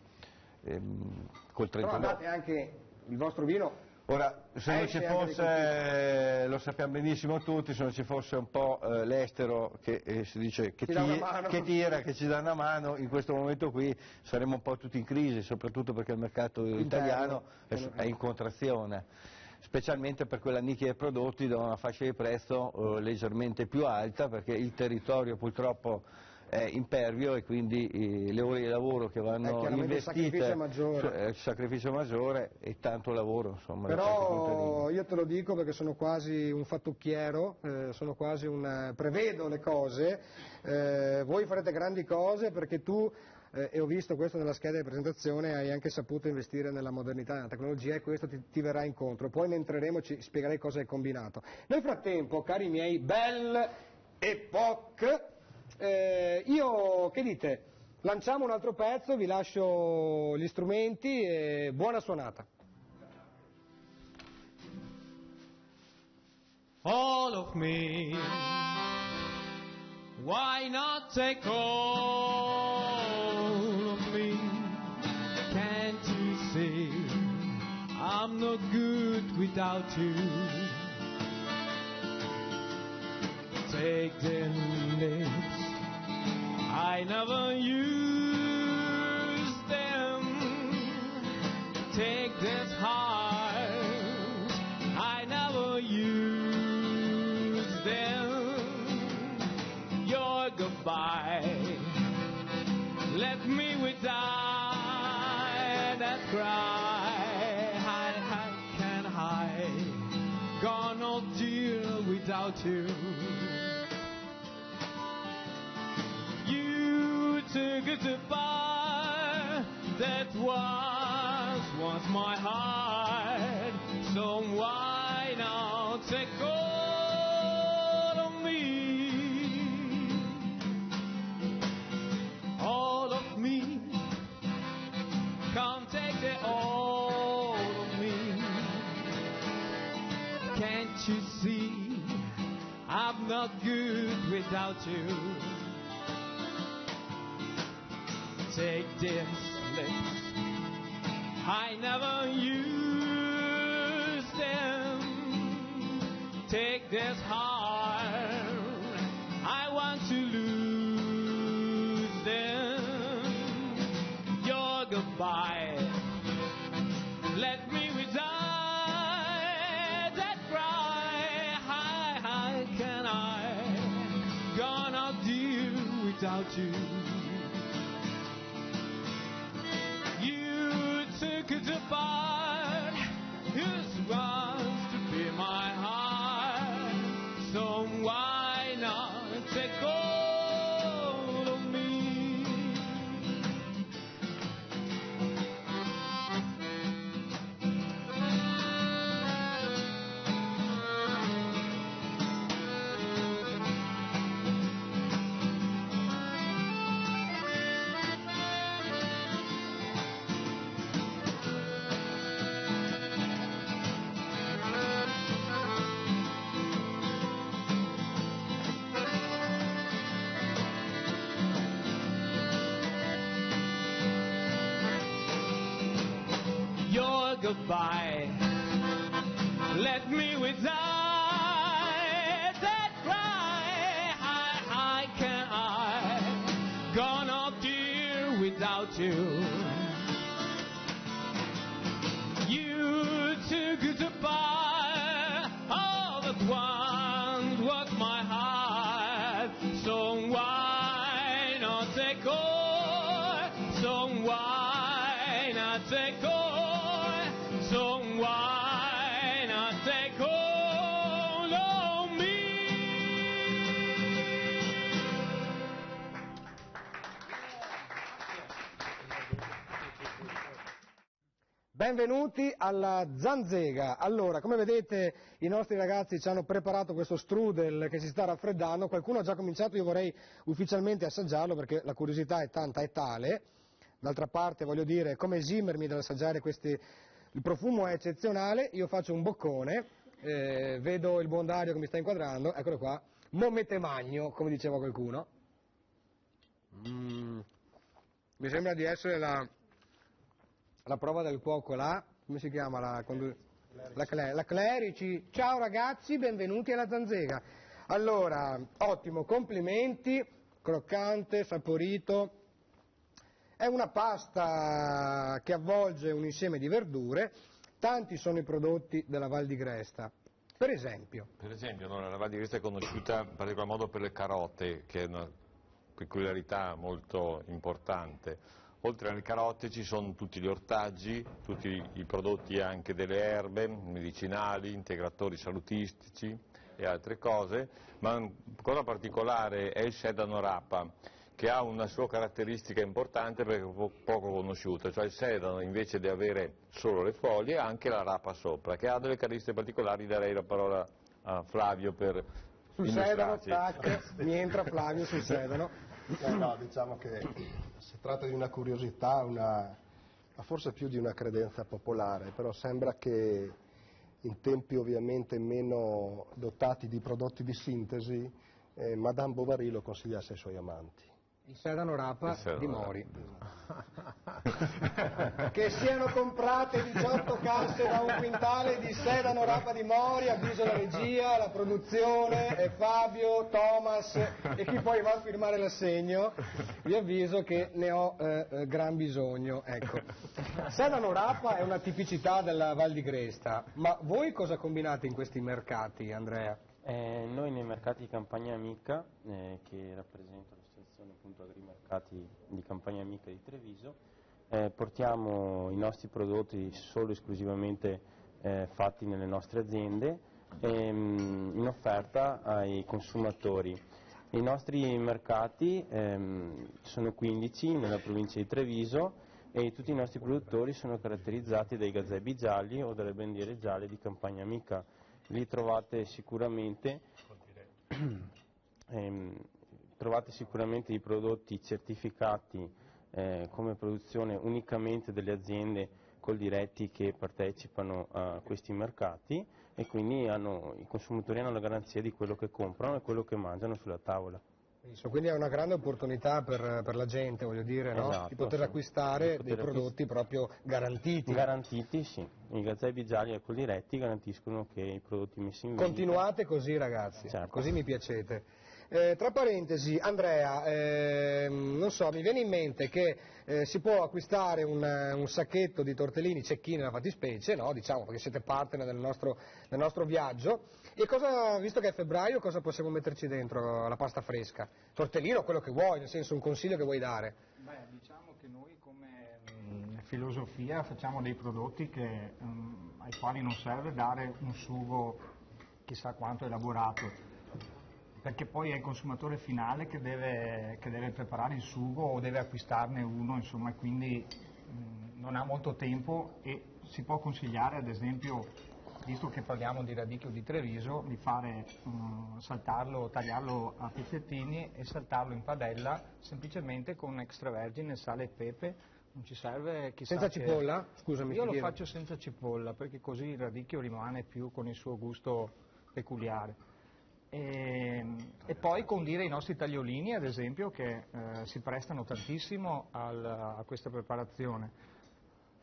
Col Però andate anche il vostro vino. Ora, se non ci fosse, lo sappiamo benissimo tutti, se non ci fosse un po' l'estero che si dice che tira, che ci dà una mano, in questo momento qui saremmo un po' tutti in crisi, soprattutto perché il mercato italiano è in contrazione, specialmente per quella nicchia di prodotti da una fascia di prezzo leggermente più alta, perché il territorio purtroppo è impervio e quindi le ore di lavoro che vanno investite, il sacrificio maggiore e tanto lavoro. Insomma, però io te lo dico perché sono quasi un fattucchiero, prevedo le cose, voi farete grandi cose perché tu, e ho visto questo nella scheda di presentazione, hai anche saputo investire nella modernità, nella tecnologia e questo ti verrà incontro, poi ne entreremo e ci spiegherai cosa hai combinato. Nel frattempo, cari miei Belle Époque, io, che dite, lanciamo un altro pezzo, vi lascio gli strumenti e buona suonata. All of me, why not take all of me? Can't you see I'm no good without you? Take them lips, I never use them. Take this heart, I never use them. Your goodbye left me without that cry. How can I gonna deal without you? You took it apart, that was once my heart, so why not take all of me? All of me, come take the all of me. Can't you see I'm not good without you? Take this lips, I never use them. Take this heart, I want to lose them. Your goodbye, let me without that cry. How can I gonna deal without you? Took it apart, who's wants to be my heart, so why not take all of me? Goodbye, let me without that cry. How can I gonna deal without you? You took it apart, all that once was my heart, so why not take all? So why not take all? So why not take hold of me? Benvenuti alla Zanzega. Allora, come vedete i nostri ragazzi ci hanno preparato questo strudel che si sta raffreddando, qualcuno ha già cominciato, io vorrei ufficialmente assaggiarlo perché la curiosità è tanta e tale, d'altra parte voglio dire come esimermi dall'assaggiare questi. Il profumo è eccezionale, io faccio un boccone vedo il buon Dario che mi sta inquadrando, eccolo qua, momete magno, come diceva qualcuno. Mi sembra di essere la prova del cuoco là, come si chiama? La Clerici. Ciao ragazzi, benvenuti alla Zanzega. Allora, ottimo, complimenti, croccante, saporito. È una pasta che avvolge un insieme di verdure, tanti sono i prodotti della Val di Gresta. Per esempio, la Val di Gresta è conosciuta in particolar modo per le carote, che è una peculiarità molto importante. Oltre alle carote ci sono tutti gli ortaggi, tutti i prodotti anche delle erbe, medicinali, integratori salutistici e altre cose, ma una cosa particolare è il sedano rapa, che ha una sua caratteristica importante perché è poco conosciuta, cioè il sedano invece di avere solo le foglie ha anche la rapa sopra, che ha delle caratteristiche particolari. Darei la parola a Flavio per sul sedano, tac, mi entra Flavio sul sedano. No, diciamo che si tratta di una curiosità, ma forse più di una credenza popolare, però sembra che in tempi ovviamente meno dotati di prodotti di sintesi, Madame Bovary lo consigliasse ai suoi amanti. Il sedano rapa di Mori. Che siano comprate 18 casse da un quintale di sedano rapa di Mori, avviso la regia, la produzione, e Fabio, Thomas e chi poi va a firmare l'assegno, vi avviso che ne ho gran bisogno. Ecco. Sedano rapa è una tipicità della Val di Gresta, ma voi cosa combinate in questi mercati, Andrea? Noi nei mercati di Campagna Amica, che rappresenta l'associazione appunto Agrimercati di Campagna Amica di Treviso, portiamo i nostri prodotti solo e esclusivamente fatti nelle nostre aziende in offerta ai consumatori. I nostri mercati sono 15 nella provincia di Treviso e tutti i nostri produttori sono caratterizzati dai gazebi gialli o dalle bandiere gialle di Campagna Amica. Lì trovate sicuramente i prodotti certificati come produzione unicamente delle aziende Coldiretti che partecipano a questi mercati, e quindi i consumatori hanno la garanzia di quello che comprano e quello che mangiano sulla tavola. Quindi è una grande opportunità per la gente, voglio dire, no? Esatto, di poter acquistare dei prodotti proprio garantiti. Garantiti, sì. I gazebi gialli e quelli diretti garantiscono che i prodotti messi in vendita... Continuate così, ragazzi, certo. Così mi piacete. Tra parentesi, Andrea, non so, mi viene in mente che si può acquistare un sacchetto di tortellini cecchini nella fattispecie, no? Diciamo, perché siete partner del nostro viaggio. E cosa, visto che è febbraio, cosa possiamo metterci dentro alla pasta fresca? Tortellino, quello che vuoi, nel senso un consiglio che vuoi dare? Beh, diciamo che noi come filosofia facciamo dei prodotti ai quali non serve dare un sugo chissà quanto elaborato, perché poi è il consumatore finale che deve preparare il sugo o deve acquistarne uno, insomma, quindi non ha molto tempo, e si può consigliare ad esempio, visto che parliamo di radicchio di Treviso, di fare tagliarlo a pezzettini e saltarlo in padella semplicemente con extravergine, sale e pepe. Non ci serve chissà senza cipolla? Scusami. Io lo faccio senza cipolla perché così il radicchio rimane più con il suo gusto peculiare. E poi condire i nostri tagliolini, ad esempio, che si prestano tantissimo a questa preparazione.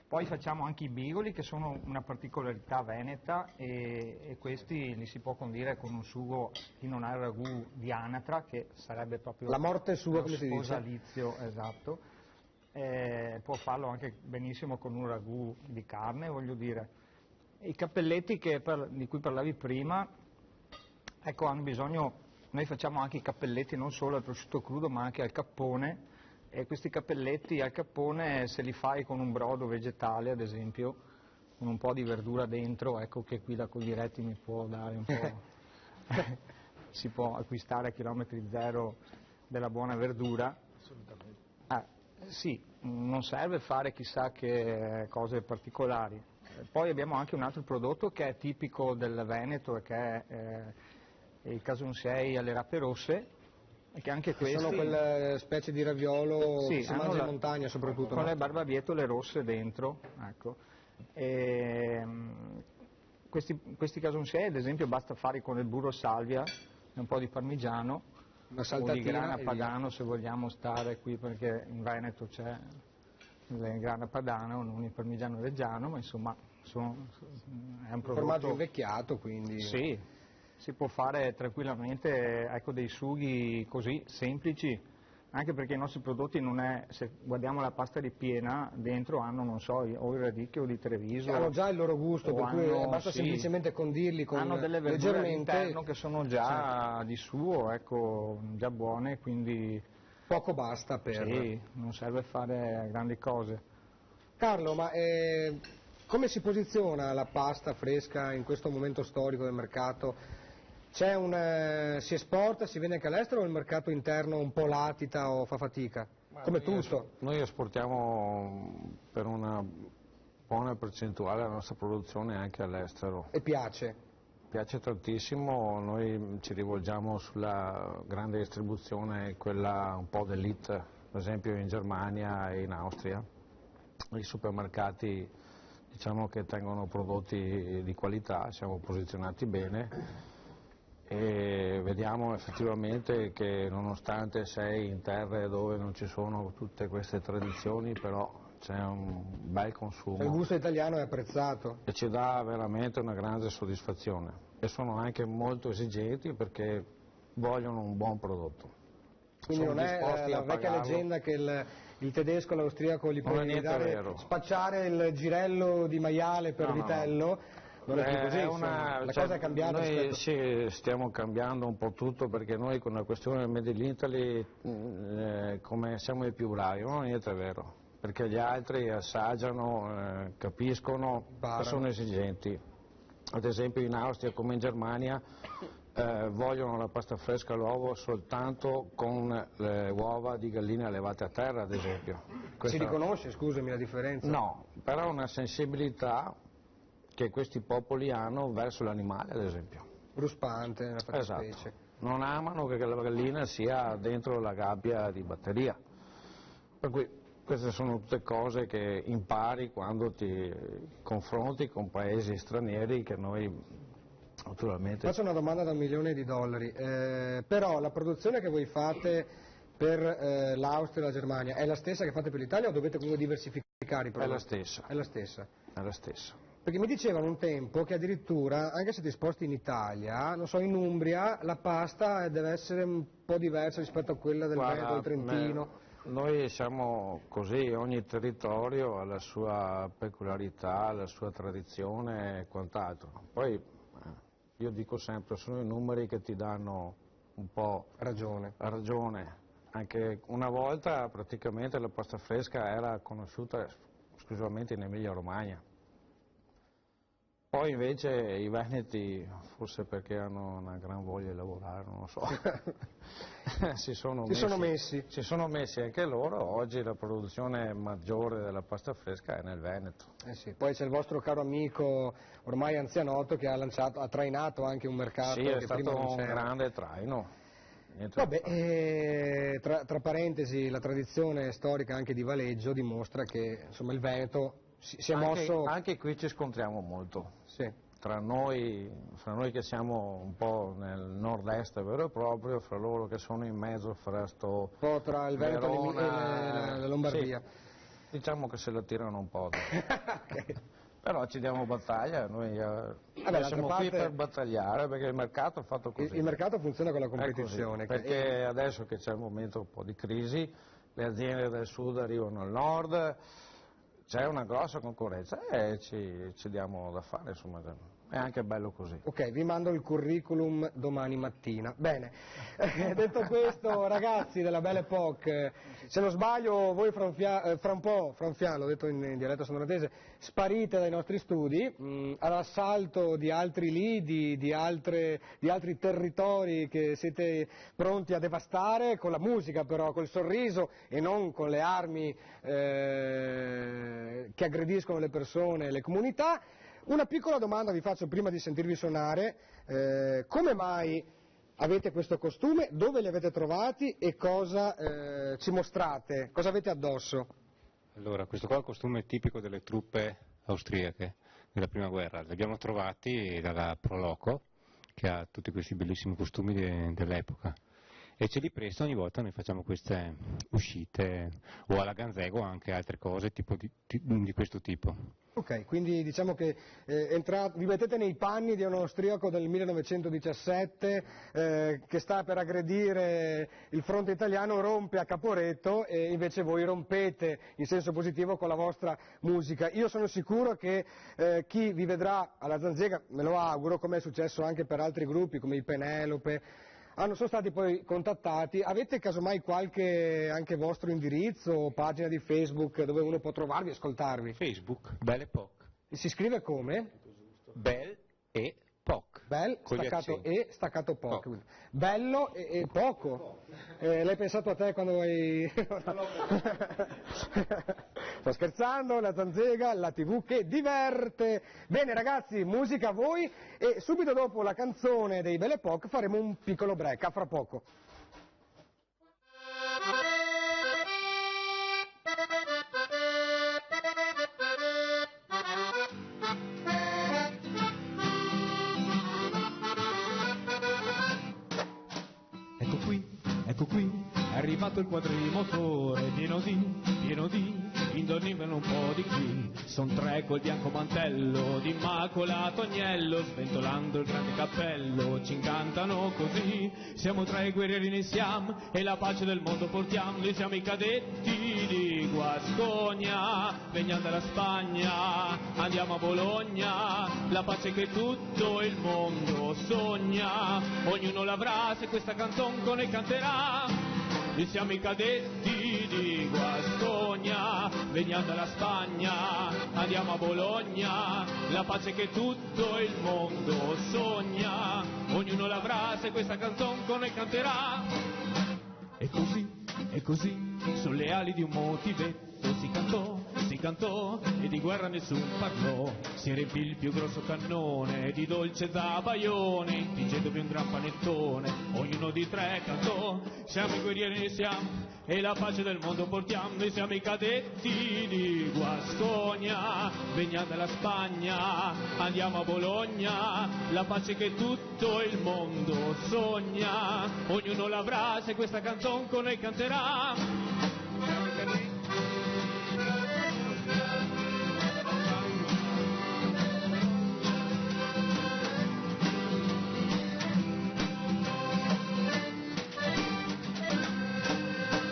Poi facciamo anche i bigoli, che sono una particolarità veneta, e questi li si può condire con un sugo, chi non ha il ragù di anatra, che sarebbe proprio la morte sua, come si dice. Sposalizio, esatto. Può farlo anche benissimo con un ragù di carne, voglio dire. I cappelletti di cui parlavi prima, ecco, hanno bisogno, noi facciamo anche i cappelletti non solo al prosciutto crudo ma anche al cappone, e questi cappelletti al cappone, se li fai con un brodo vegetale ad esempio, con un po' di verdura dentro, ecco che qui la Coldiretti mi può dare un po', si può acquistare a chilometri zero della buona verdura. Assolutamente. Sì, non serve fare chissà che cose particolari. Poi abbiamo anche un altro prodotto che è tipico del Veneto e che è il Casunsei alle rape rosse, e che anche questi sono quelle specie di raviolo che si mangia in montagna soprattutto, con le barbabietole rosse dentro, ecco. questi casonché ad esempio basta fare con il burro salvia e un po' di parmigiano o di grana padano se vogliamo stare qui, perché in Veneto c'è il grana padano, non il parmigiano reggiano, ma insomma è un prodotto... formaggio invecchiato, quindi... Sì, si può fare tranquillamente, ecco, dei sughi così semplici, anche perché i nostri prodotti non è, se guardiamo la pasta ripiena, dentro hanno, non so, o il radicchio di Treviso. Hanno già il loro gusto, per cui basta semplicemente condirli con hanno delle verdure all'interno che sono già di suo, ecco, già buone, quindi... Poco basta per... Sì, non serve fare grandi cose. Carlo, ma come si posiziona la pasta fresca in questo momento storico del mercato? Si esporta, si vende anche all'estero o il mercato interno un po' latita o fa fatica? Come tutto? Noi esportiamo per una buona percentuale la nostra produzione anche all'estero. E piace? Piace tantissimo, noi ci rivolgiamo sulla grande distribuzione, quella un po' d'elite, per esempio in Germania e in Austria. I supermercati diciamo che tengono prodotti di qualità, siamo posizionati bene. E vediamo effettivamente che nonostante sei in terre dove non ci sono tutte queste tradizioni, però c'è un bel consumo. Il gusto italiano è apprezzato. E ci dà veramente una grande soddisfazione. E sono anche molto esigenti perché vogliono un buon prodotto. Quindi non è la vecchia leggenda che il tedesco e l'austriaco gli può spacciare il girello di maiale per vitello. Non è più così, la cosa è cambiata. Noi stiamo cambiando un po' tutto, perché noi con la questione del Made in Italy come siamo i più bravi, non è niente vero, perché gli altri assaggiano, capiscono e sono esigenti. Ad esempio in Austria come in Germania vogliono la pasta fresca all'uovo soltanto con le uova di galline allevate a terra, ad esempio. Si riconosce, scusami, la differenza? No, però una sensibilità che questi popoli hanno verso l'animale, ad esempio. Ruspante, nella fattispecie. Esatto. Non amano che la gallina sia dentro la gabbia di batteria. Per cui queste sono tutte cose che impari quando ti confronti con paesi stranieri che noi naturalmente... Faccio una domanda da $1.000.000. Però la produzione che voi fate per l'Austria e la Germania è la stessa che fate per l'Italia o dovete comunque diversificare i prodotti? È la stessa. È la stessa. È la stessa. Perché mi dicevano un tempo che addirittura, anche se ti sposti in Italia, non so, in Umbria, la pasta deve essere un po' diversa rispetto a quella del Veneto, del Trentino. Noi siamo così, ogni territorio ha la sua peculiarità, la sua tradizione e quant'altro. Poi io dico sempre, sono i numeri che ti danno un po' ragione. Anche una volta praticamente la pasta fresca era conosciuta esclusivamente in Emilia Romagna. Poi invece i veneti, forse perché hanno una gran voglia di lavorare, non lo so, si sono messi anche loro. Oggi la produzione maggiore della pasta fresca è nel Veneto. Sì. Poi c'è il vostro caro amico ormai anzianotto che ha trainato anche un mercato che prima non c'era. Sì, è stato un grande traino. Vabbè, tra parentesi, la tradizione storica anche di Valeggio dimostra che insomma, il Veneto si è mosso... Anche qui ci scontriamo molto. Sì. Fra noi che siamo un po' nel nord-est vero e proprio, fra loro che sono in mezzo, fra un po' tra il Veneto e la Lombardia. Sì, diciamo che se la tirano un po'. Okay. Però ci diamo battaglia, noi siamo qui per battagliare, perché il mercato è fatto così. Il mercato funziona con la competizione. Perché adesso che c'è il momento un po' di crisi, le aziende del sud arrivano al nord, c'è una grossa concorrenza e ci diamo da fare, insomma, è anche bello così. Ok, vi mando il curriculum domani mattina. Bene, detto questo, ragazzi della Belle Époque, se non sbaglio voi fra un po', l'ho detto in dialetto sonratese, sparite dai nostri studi all'assalto di altri lidi, di altri territori che siete pronti a devastare con la musica però, col sorriso e non con le armi che aggrediscono le persone, le comunità. Una piccola domanda vi faccio prima di sentirvi suonare, come mai avete questo costume, dove li avete trovati e cosa ci mostrate, cosa avete addosso? Allora, questo qua è il costume tipico delle truppe austriache, della prima guerra, li abbiamo trovati dalla Proloco, che ha tutti questi bellissimi costumi dell'epoca, e ce li presta ogni volta. Noi facciamo queste uscite, o alla Ganzego anche altre cose di questo tipo. Ok, quindi diciamo che vi mettete nei panni di un austriaco del 1917 che sta per aggredire il fronte italiano, rompe a Caporetto, e invece voi rompete in senso positivo con la vostra musica. Io sono sicuro che chi vi vedrà alla Zanzega, me lo auguro, come è successo anche per altri gruppi come i Penelope, sono stati poi contattati. Avete casomai qualche anche vostro indirizzo o pagina di Facebook dove uno può trovarvi e ascoltarvi? Facebook, Belle Epoque. E si scrive come? Belle e Poc. Bel, staccato e, staccato poc. Bello e poco. L'hai pensato a te quando hai... Sto scherzando, la Zanzega, la TV che diverte. Bene ragazzi, musica a voi, e subito dopo la canzone dei Belle Epoque faremo un piccolo break, a fra poco. Ecco qui, è arrivato il quadrimotore, pieno di, indornimelo un po' di qui. Son tre col bianco mantello, di immacolato agnello, sventolando il grande cappello, ci incantano così. Siamo tre guerrieri nei Siam, e la pace del mondo portiamo. Noi siamo i cadetti di Guascogna, veniamo dalla Spagna, andiamo a Bologna, la pace che tutto il mondo sogna. Ognuno l'avrà se questa canzone con noi canterà. Noi siamo i cadetti di Guascogna, veniamo dalla Spagna, andiamo a Bologna, la pace che tutto il mondo sogna. Ognuno l'avrà se questa canzone con noi canterà. E così, sono le ali di un motivetto, si cantò, e di guerra nessun parlò. Si riempì il più grosso cannone di dolce zabaione, tingendovi un gran panettone, ognuno di tre cantò. Siamo i guerrieri, noi siamo, e la pace del mondo portiamo. Noi siamo i cadetti di Guascogna, veniamo dalla Spagna, andiamo a Bologna, la pace che tutto il mondo sogna. Ognuno l'avrà se questa canzone con noi canterà.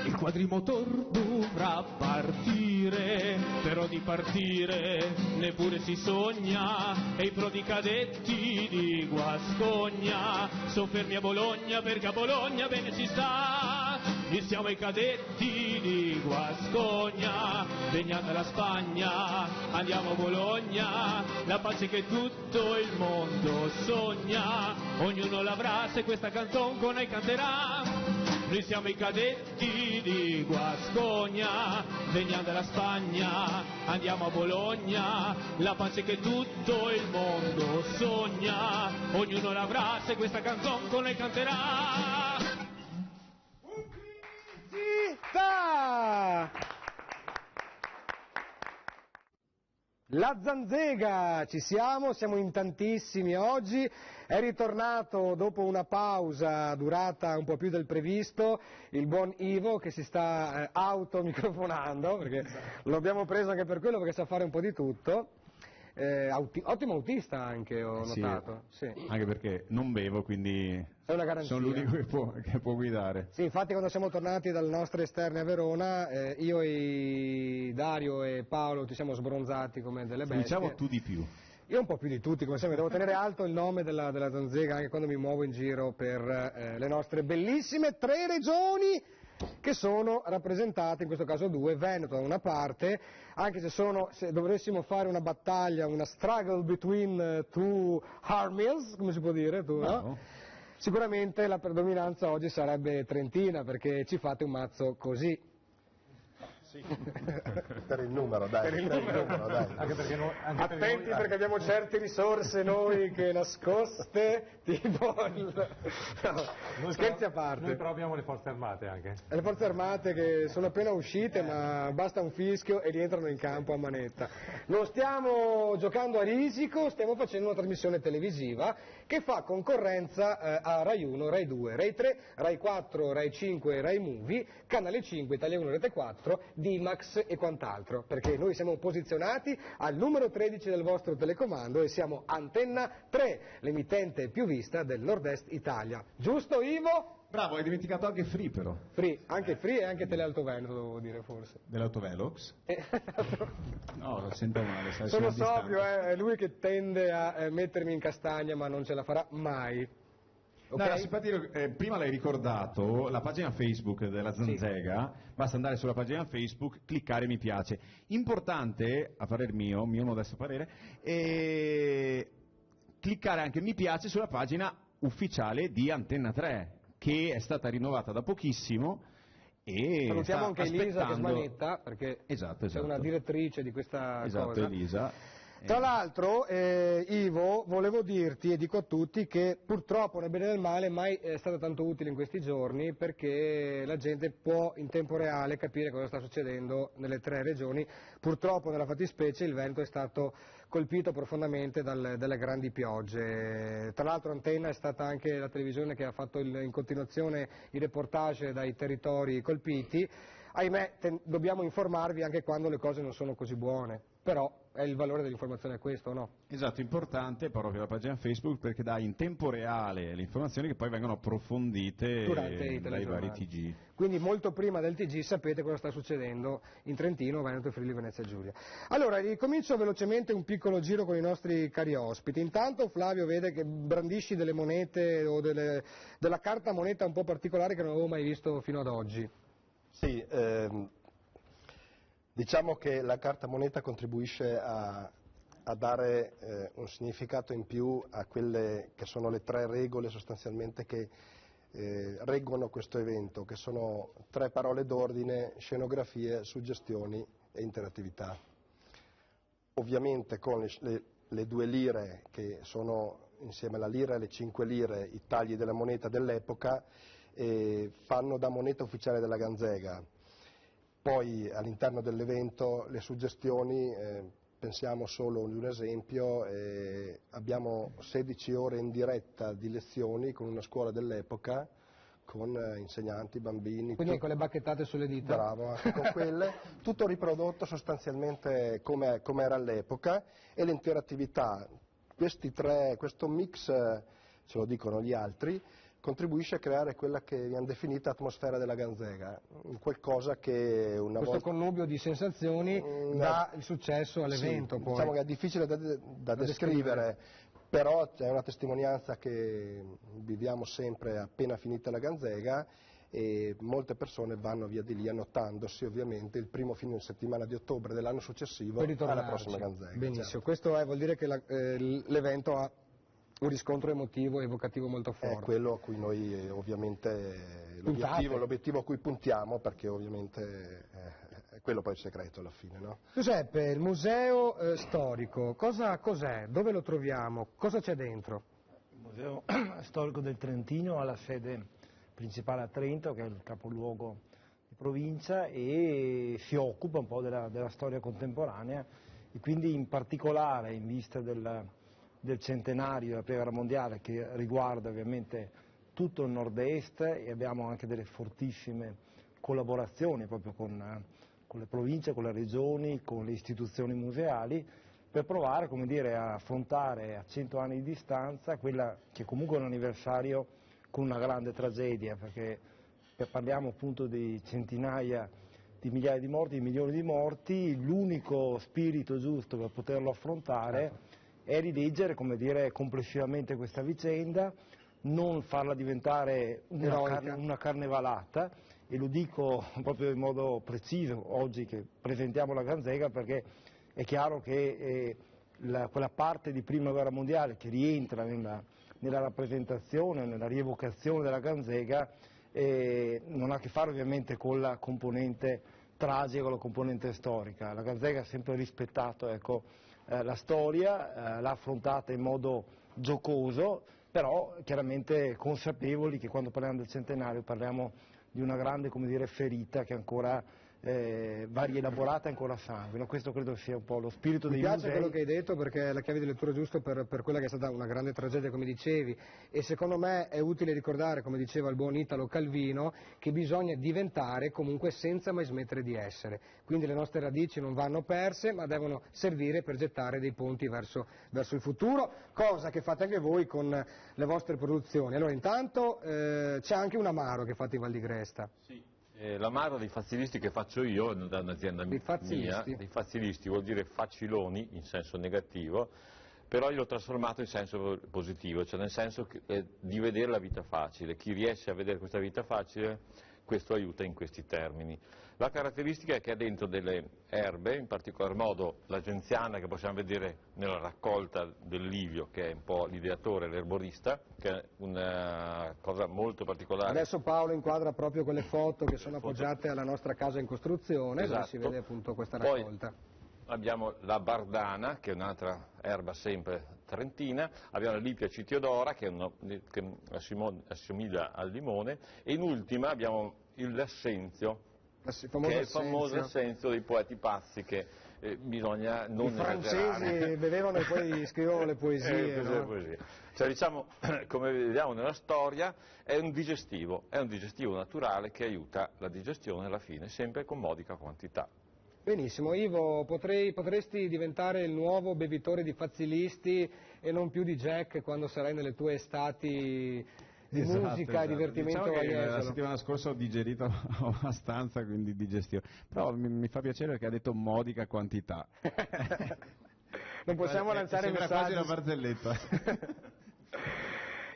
Il quadrimotor dovrà partire, però di partire neppure si sogna, e i prodi cadetti di Guascogna sono fermi a Bologna, perché a Bologna bene si sta. Noi siamo i cadetti di Guascogna, veniamo dalla Spagna, andiamo a Bologna, la pace che tutto il mondo sogna. Ognuno l'avrà se questa canzone con noi canterà. Noi siamo i cadetti di Guascogna, veniamo dalla Spagna, andiamo a Bologna, la pace che tutto il mondo sogna. Ognuno l'avrà se questa canzone con noi canterà. Zitta! La Zanzega, ci siamo in tantissimi oggi. È ritornato dopo una pausa durata un po' più del previsto il buon Ivo, che si sta automicrofonando, perché lo abbiamo preso anche per quello, perché sa fare un po' di tutto. Ottimo autista anche, ho notato. Sì. Anche perché non bevo, quindi è una garanzia. Sono l'unico che può guidare. Sì, infatti quando siamo tornati dalle nostre esterne a Verona, io e Dario e Paolo ci siamo sbronzati come delle bestie. Diciamo tu di più. Io un po' più di tutti, come sempre, devo tenere alto il nome della Zanzega anche quando mi muovo in giro per le nostre bellissime 3 regioni che sono rappresentate, in questo caso 2, Veneto da una parte, anche se dovessimo fare una battaglia, una struggle between two armies, come si può dire, no? Sicuramente la predominanza oggi sarebbe trentina, perché ci fate un mazzo così. Sì. Per il numero, dai. Per il numero, dai. Attenti perché abbiamo certe risorse noi che nascoste, tipo no, scherzi a parte. Noi però abbiamo le forze armate anche. Le forze armate che sono appena uscite, ma basta un fischio e rientrano in campo a manetta. Non stiamo giocando a risico, stiamo facendo una trasmissione televisiva che fa concorrenza a Rai 1, Rai 2, Rai 3, Rai 4, Rai 5, Rai Movie, Canale 5, Italia 1, Rete 4, D-Max e quant'altro, perché noi siamo posizionati al numero 13 del vostro telecomando e siamo Antenna 3, l'emittente più vista del nord-est Italia. Giusto, Ivo? Bravo, hai dimenticato anche Free però. Free, anche Free e anche Telealto Veneto, devo dire forse. Dell'Autovelox? No, lo sento male. Sono sobrio, è lui che tende a mettermi in castagna, ma non ce la farà mai. Okay? No, simpatico, prima l'hai ricordato, la pagina Facebook della Zanzega, sì. Basta andare sulla pagina Facebook, cliccare mi piace. Importante, a parer mio modesto parere, cliccare anche mi piace sulla pagina ufficiale di Antenna 3, che è stata rinnovata da pochissimo. E salutiamo anche Elisa che smanetta, perché esatto. c'è una direttrice di questa cosa. Elisa. Tra l'altro, Ivo, volevo dirti e dico a tutti che purtroppo nel bene e nel male mai è stata tanto utile in questi giorni, perché la gente può in tempo reale capire cosa sta succedendo nelle 3 regioni. Purtroppo nella fattispecie il Veneto è stato colpito profondamente dalle grandi piogge. Tra l'altro Antenna è stata anche la televisione che ha fatto in continuazione i reportage dai territori colpiti. Ahimè, dobbiamo informarvi anche quando le cose non sono così buone, però è il valore dell'informazione questo, no? Esatto, importante proprio la pagina Facebook perché dà in tempo reale le informazioni che poi vengono approfondite dai vari TG. Quindi molto prima del TG sapete cosa sta succedendo in Trentino, Veneto, Friuli, Venezia e Giulia. Allora, ricomincio velocemente un piccolo giro con i nostri cari ospiti. Intanto Flavio vede che brandisci delle monete o della carta moneta un po' particolare che non avevo mai visto fino ad oggi. Sì, diciamo che la carta moneta contribuisce a dare un significato in più a quelle che sono le 3 regole sostanzialmente che reggono questo evento, che sono 3 parole d'ordine: scenografie, suggestioni e interattività. Ovviamente con le 2 lire che sono insieme alla lira e le 5 lire i tagli della moneta dell'epoca, fanno da moneta ufficiale della Ganzega. Poi all'interno dell'evento le suggestioni, pensiamo solo ad un esempio, abbiamo 16 ore in diretta di lezioni con una scuola dell'epoca, con insegnanti, bambini. Quindi con le bacchettate sulle dita. Bravo, anche con quelle, tutto riprodotto sostanzialmente come era all'epoca, e l'interattività, questo mix, ce lo dicono gli altri, contribuisce a creare quella che viene definita atmosfera della Ganzega, qualcosa che questo connubio di sensazioni dà il successo all'evento. Sì, poi. Diciamo che è difficile da descrivere, però è una testimonianza che viviamo sempre appena finita la Ganzega, e molte persone vanno via di lì annottandosi ovviamente il primo fine settimana di ottobre dell'anno successivo alla prossima Ganzega. Benissimo, certo. Questo vuol dire che l'evento ha un riscontro emotivo e evocativo molto forte. È quello a cui noi ovviamente, l'obiettivo a cui puntiamo, perché ovviamente è quello poi il segreto alla fine, no? Giuseppe, il museo storico, cos'è? Dove lo troviamo? Cosa c'è dentro? Il museo storico del Trentino ha la sede principale a Trento, che è il capoluogo di provincia, e si occupa un po' della storia contemporanea, e quindi in particolare in vista del centenario della Prima Guerra Mondiale, che riguarda ovviamente tutto il nord-est, e abbiamo anche delle fortissime collaborazioni proprio con le province, con le regioni, con le istituzioni museali, per provare, come dire, a affrontare a 100 anni di distanza quella che comunque è un anniversario con una grande tragedia, perché parliamo appunto di centinaia di migliaia di morti, di milioni di morti. L'unico spirito giusto per poterlo affrontare è rileggere, come dire, complessivamente questa vicenda, non farla diventare una carnevalata, e lo dico proprio in modo preciso oggi che presentiamo la Ganzega, perché è chiaro che quella parte di Prima Guerra Mondiale che rientra nella rappresentazione, nella rievocazione della Ganzega, non ha a che fare ovviamente con la componente tragica con la componente storica. La Ganzega ha sempre rispettato, ecco, la storia, l'ha affrontata in modo giocoso, però chiaramente consapevoli che quando parliamo del centenario parliamo di una grande, come dire, ferita che ancora va rielaborata ancora sangue. No? Questo credo sia un po' lo spirito dei musei. Mi piace quello che hai detto, perché è la chiave di lettura giusta per quella che è stata una grande tragedia, come dicevi, e secondo me è utile ricordare, come diceva il buon Italo Calvino, che bisogna diventare comunque senza mai smettere di essere. Quindi le nostre radici non vanno perse, ma devono servire per gettare dei ponti verso il futuro, cosa che fate anche voi con le vostre produzioni. Allora intanto c'è anche un amaro che fate in Val di Gresta. Sì. L'amaro dei fazzilisti che faccio io, da un'azienda mia, dei fazzilisti vuol dire faciloni in senso negativo, però io l'ho trasformato in senso positivo, cioè nel senso di vedere la vita facile. Chi riesce a vedere questa vita facile, questo aiuta in questi termini. La caratteristica è che ha dentro delle erbe, in particolar modo la genziana che possiamo vedere nella raccolta del Livio, che è un po' l'ideatore, l'erborista, che è una cosa molto particolare. Adesso Paolo inquadra proprio quelle foto che sono appoggiate alla nostra casa in costruzione, esatto. Dove si vede appunto questa raccolta. Poi abbiamo la bardana, che è un'altra erba sempre trentina, abbiamo la Lipia citiodora, che assomiglia al limone, e in ultima abbiamo l'assenzio, che è il famoso assenzio dei poeti pazzi, che bisogna non esagerare. I francesi bevevano e poi scrivevano le poesie. No? Cioè, diciamo, come vediamo nella storia, è un digestivo naturale che aiuta la digestione alla fine, sempre con modica quantità. Benissimo, Ivo, potresti diventare il nuovo bevitore di fazzilisti e non più di Jack quando sarai nelle tue estati di musica e divertimento. Diciamo che la settimana scorsa ho digerito abbastanza, quindi digestivo, però mi fa piacere perché ha detto modica quantità. Non possiamo lanciare messaggi. Sembra quasi una barzelletta.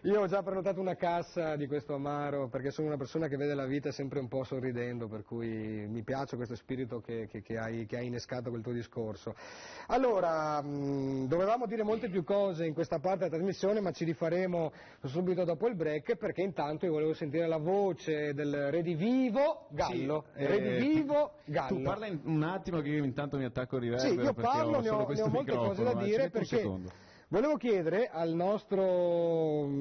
Io ho già prenotato una cassa di questo amaro perché sono una persona che vede la vita sempre un po' sorridendo, per cui mi piace questo spirito che hai innescato quel tuo discorso. Allora, dovevamo dire molte più cose in questa parte della trasmissione, ma ci rifaremo subito dopo il break, perché intanto io volevo sentire la voce del Redivivo Gallo. Sì, Redivivo Gallo. Tu parla un attimo che io intanto mi attacco il riverbero. Sì, io parlo, ne ho molte cose da dire, perché volevo chiedere al nostro,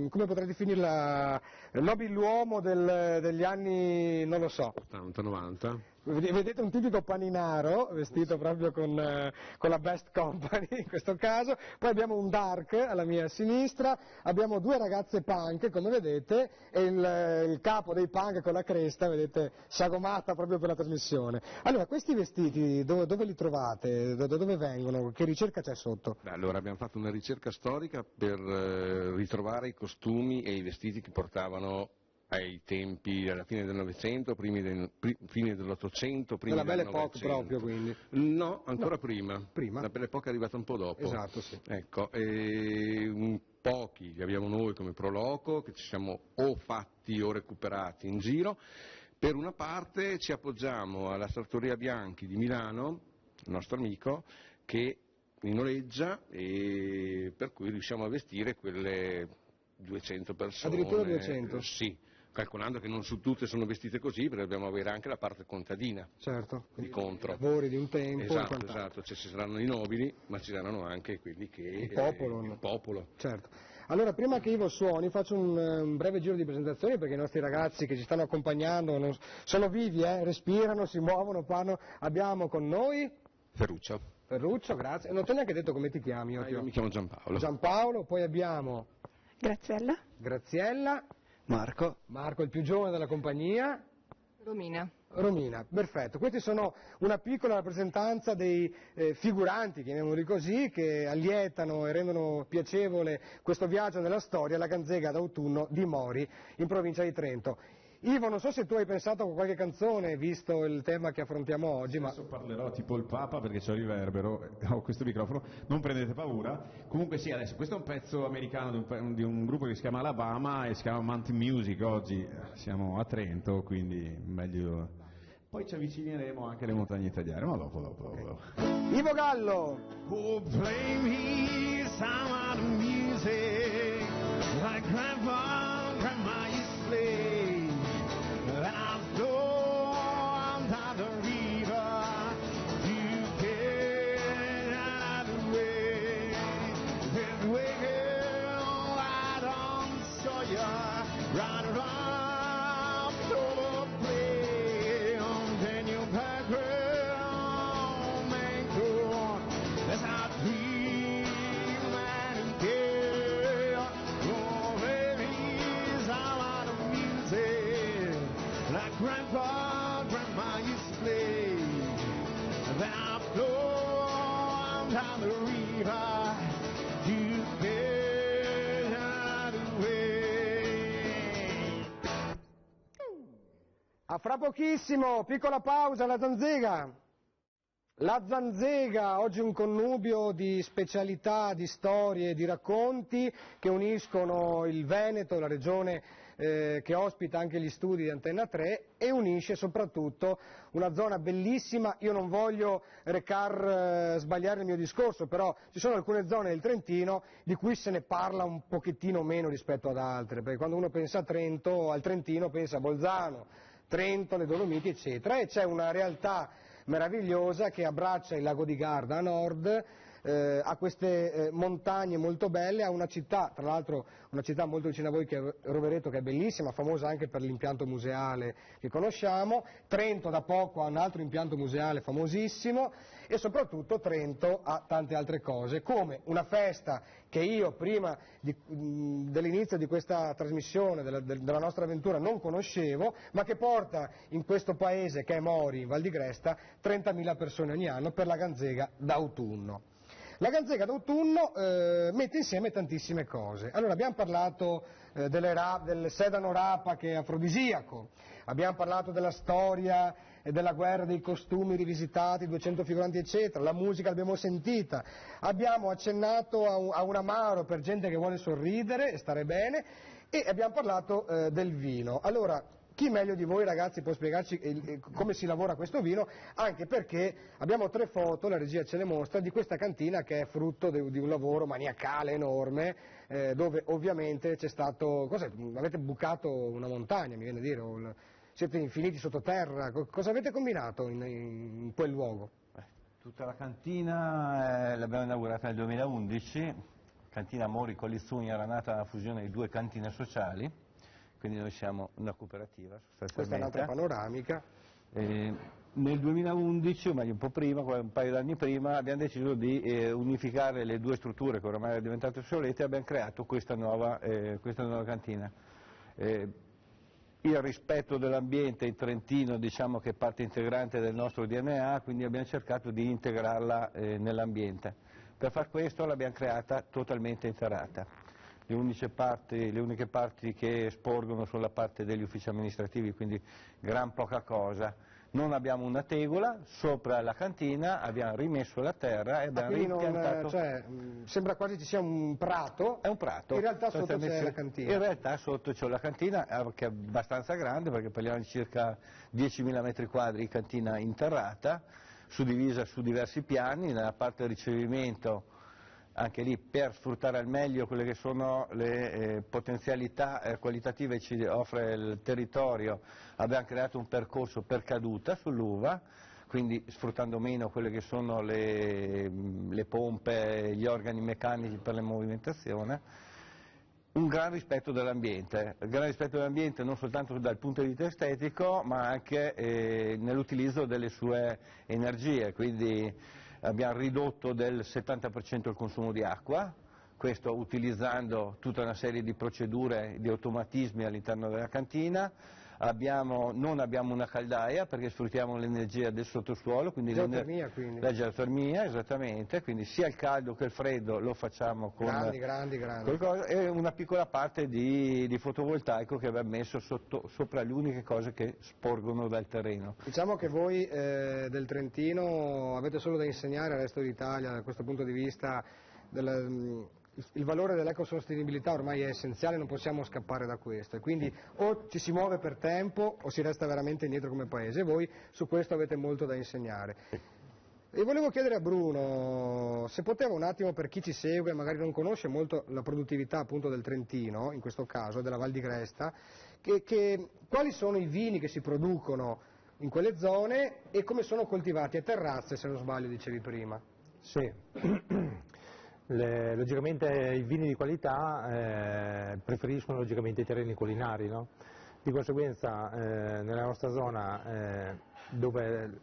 come potrei definirla, nobiluomo degli anni, non lo so, 80-90. Vedete un tipico paninaro, vestito proprio con la Best Company in questo caso, poi abbiamo un dark alla mia sinistra, abbiamo due ragazze punk, come vedete, e il capo dei punk con la cresta, vedete, sagomata proprio per la trasmissione. Allora, questi vestiti dove li trovate? Da dove vengono? Che ricerca c'è sotto? Beh, allora abbiamo fatto una ricerca storica per ritrovare i costumi e i vestiti che portavano ai tempi, alla fine del Novecento, fine dell'Ottocento, primi del Belle Époque proprio, quindi? No, ancora prima. La Belle Époque è arrivata un po' dopo. Esatto, sì. Ecco, pochi li abbiamo noi come Proloco, che ci siamo o fatti o recuperati in giro. Per una parte ci appoggiamo alla Sartoria Bianchi di Milano, il nostro amico, che li noleggia e per cui riusciamo a vestire quelle 200 persone. Addirittura 200? Sì. Calcolando che non su tutte sono vestite così, perché dobbiamo avere anche la parte contadina. Certo. Di contro. Lavori di un tempo. Esatto, cioè, ci saranno i nobili, ma ci saranno anche quelli che... Il popolo. Il popolo. Certo. Allora, prima che Ivo suoni, faccio un breve giro di presentazioni, perché i nostri ragazzi che ci stanno accompagnando sono vivi, respirano, si muovono, parlano. Abbiamo con noi... Ferruccio, grazie. Non ti ho neanche detto come ti chiami. Io mi chiamo Giampaolo. Giampaolo, poi abbiamo... Graziella. Marco, il più giovane della compagnia. Romina, perfetto. Questi sono una piccola rappresentanza dei figuranti, chiamiamoli così, che allietano e rendono piacevole questo viaggio nella storia, la Ganzega d'autunno di Mori, in provincia di Trento. Ivo, non so se tu hai pensato a qualche canzone, visto il tema che affrontiamo oggi, Adesso parlerò tipo il Papa, perché c'ho il riverbero, ho questo microfono, non prendete paura. Comunque sì, adesso questo è un pezzo americano di un gruppo che si chiama Alabama e si chiama Mountain Music. Oggi siamo a Trento, quindi meglio... Poi ci avvicineremo anche alle montagne italiane, ma dopo. Ivo Gallo! Oh, play me some of the music like grandma used to play. And I'll go down the river A fra pochissimo, piccola pausa, la Zanzega. La Zanzega, oggi un connubio di specialità, di storie, di racconti che uniscono il Veneto, la regione che ospita anche gli studi di Antenna 3 e unisce soprattutto una zona bellissima. Io non voglio sbagliare il mio discorso, però ci sono alcune zone del Trentino di cui se ne parla un pochettino meno rispetto ad altre, perché quando uno pensa a Trento, al Trentino pensa a Bolzano, Trento, le Dolomiti eccetera, e c'è una realtà meravigliosa che abbraccia il lago di Garda a nord, a queste montagne molto belle, a una città, tra l'altro una città molto vicina a voi che è Rovereto, che è bellissima, famosa anche per l'impianto museale che conosciamo. Trento da poco ha un altro impianto museale famosissimo e soprattutto Trento ha tante altre cose, come una festa che io prima dell'inizio di questa trasmissione, della nostra avventura, non conoscevo, ma che porta in questo paese che è Mori, in Val di Gresta, 30.000 persone ogni anno per la Ganzega d'autunno. La Ganzega d'autunno mette insieme tantissime cose. Allora abbiamo parlato del sedano rapa che è afrodisiaco, abbiamo parlato della storia e della guerra dei costumi rivisitati, 200 figuranti eccetera, la musica l'abbiamo sentita, abbiamo accennato a un amaro per gente che vuole sorridere e stare bene e abbiamo parlato del vino. Allora, chi meglio di voi ragazzi può spiegarci come si lavora questo vino, anche perché abbiamo 3 foto, la regia ce le mostra, di questa cantina che è frutto di un lavoro maniacale enorme, dove ovviamente c'è stato, avete bucato una montagna, mi viene a dire, siete infiniti sottoterra, cosa avete combinato in quel luogo? Tutta la cantina l'abbiamo inaugurata nel 2011, cantina Mori Collizzugno era nata dalla fusione di 2 cantine sociali. Quindi noi siamo una cooperativa sostanzialmente. Questa è un'altra panoramica. Nel 2011, o meglio un po' prima, un paio d'anni prima, abbiamo deciso di unificare le 2 strutture che oramai erano diventate obsolete e abbiamo creato questa nuova cantina. Il rispetto dell'ambiente in Trentino diciamo che è parte integrante del nostro DNA, quindi abbiamo cercato di integrarla nell'ambiente. Per far questo l'abbiamo creata totalmente interrata. Le uniche parti che sporgono sono la parte degli uffici amministrativi, quindi gran poca cosa. Non abbiamo una tegola, sopra la cantina abbiamo rimesso la terra e abbiamo rimpiantato... sembra quasi ci sia un prato. È un prato. In realtà sotto c'è la cantina. In realtà sotto c'è la cantina, che è abbastanza grande, perché parliamo di circa 10.000 metri quadri di cantina interrata, suddivisa su diversi piani. Nella parte del ricevimento, anche lì per sfruttare al meglio quelle che sono le potenzialità qualitative che ci offre il territorio, abbiamo creato un percorso per caduta sull'uva, quindi sfruttando meno quelle che sono le pompe, gli organi meccanici per la movimentazione. Un gran rispetto dell'ambiente, non soltanto dal punto di vista estetico, ma anche nell'utilizzo delle sue energie, quindi abbiamo ridotto del 70% il consumo di acqua, questo utilizzando tutta una serie di procedure, di automatismi all'interno della cantina. Non abbiamo una caldaia perché sfruttiamo l'energia del sottosuolo, quindi la geotermia, esattamente, quindi sia il caldo che il freddo lo facciamo con grandi. E una piccola parte di fotovoltaico che abbiamo messo sopra le uniche cose che sporgono dal terreno. Diciamo che voi del Trentino avete solo da insegnare al resto d'Italia da questo punto di vista. Il valore dell'ecosostenibilità ormai è essenziale, non possiamo scappare da questo e quindi o ci si muove per tempo o si resta veramente indietro come paese e voi su questo avete molto da insegnare. E volevo chiedere a Bruno se poteva un attimo, per chi ci segue e magari non conosce molto la produttività appunto del Trentino, in questo caso della Val di Gresta, quali sono i vini che si producono in quelle zone e come sono coltivati a terrazze, se non sbaglio dicevi prima. Sì. Logicamente i vini di qualità preferiscono logicamente i terreni collinari, no? Di conseguenza nella nostra zona dove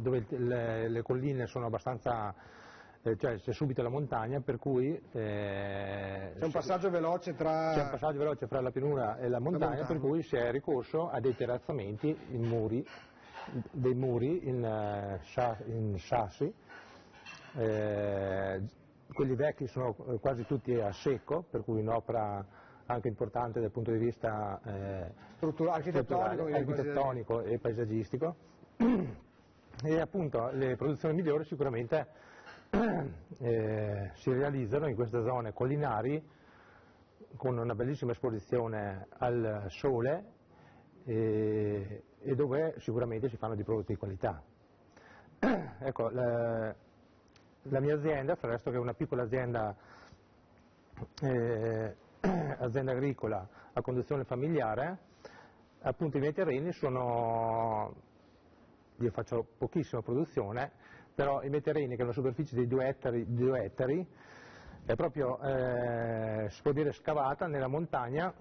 le colline sono abbastanza, cioè c'è subito la montagna, per cui c'è un passaggio veloce fra la pianura e la montagna, per cui si è ricorso a dei terrazzamenti dei muri in chassi. Quelli vecchi sono quasi tutti a secco, per cui un'opera anche importante dal punto di vista architettonico e paesaggistico, e appunto le produzioni migliori sicuramente si realizzano in queste zone collinari con una bellissima esposizione al sole e dove sicuramente si fanno dei prodotti di qualità. Ecco, la mia azienda, fra l'altro che è una piccola azienda agricola a conduzione familiare, appunto i miei terreni sono, io faccio pochissima produzione, però i miei terreni che hanno una superficie di 2 ettari è proprio, si può dire, scavata nella montagna,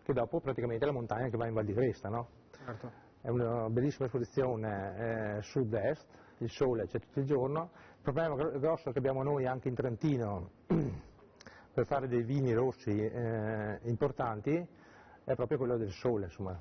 che dopo praticamente è la montagna che va in Val di Gresta, no? Certo. È una bellissima esposizione sud-est, il sole c'è tutto il giorno. Il problema grosso che abbiamo noi anche in Trentino per fare dei vini rossi importanti è proprio quello del sole, insomma,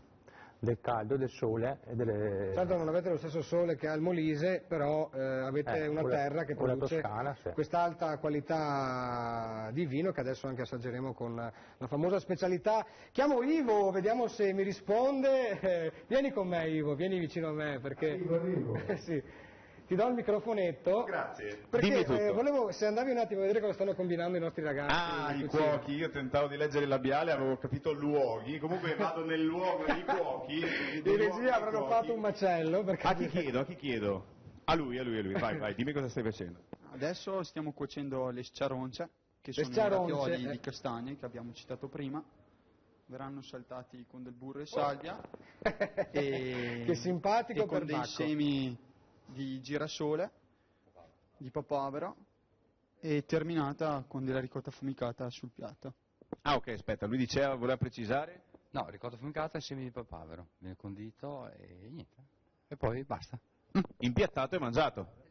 del caldo, del sole e delle... Certo non avete lo stesso sole che al Molise, però avete una terra che produce Toscana, sì. quest'alta qualità di vino che adesso anche assaggeremo con la famosa specialità. Chiamo Ivo, vediamo se mi risponde. Vieni con me Ivo, vieni vicino a me perché... sì. Ti do il microfonetto. Grazie. Perché volevo, se andavi un attimo a vedere cosa stanno combinando i nostri ragazzi. Ah, i cuochi, io tentavo di leggere il labiale, avevo capito luoghi, comunque vado nel luogo dei cuochi. I regia avranno fatto un macello. Perché... A chi chiedo? A lui, vai, dimmi cosa stai facendo. Adesso stiamo cuocendo le sciaronce, che sono i raffioli di castagne che abbiamo citato prima. Verranno saltati con del burro e salvia. Che simpatico, e con dei semi di girasole, di papavero, e terminata con della ricotta affumicata sul piatto. Ah, ok, aspetta, lui diceva, voleva precisare? No, ricotta affumicata e semi di papavero, viene condito e niente. E poi basta. Impiattato e mangiato.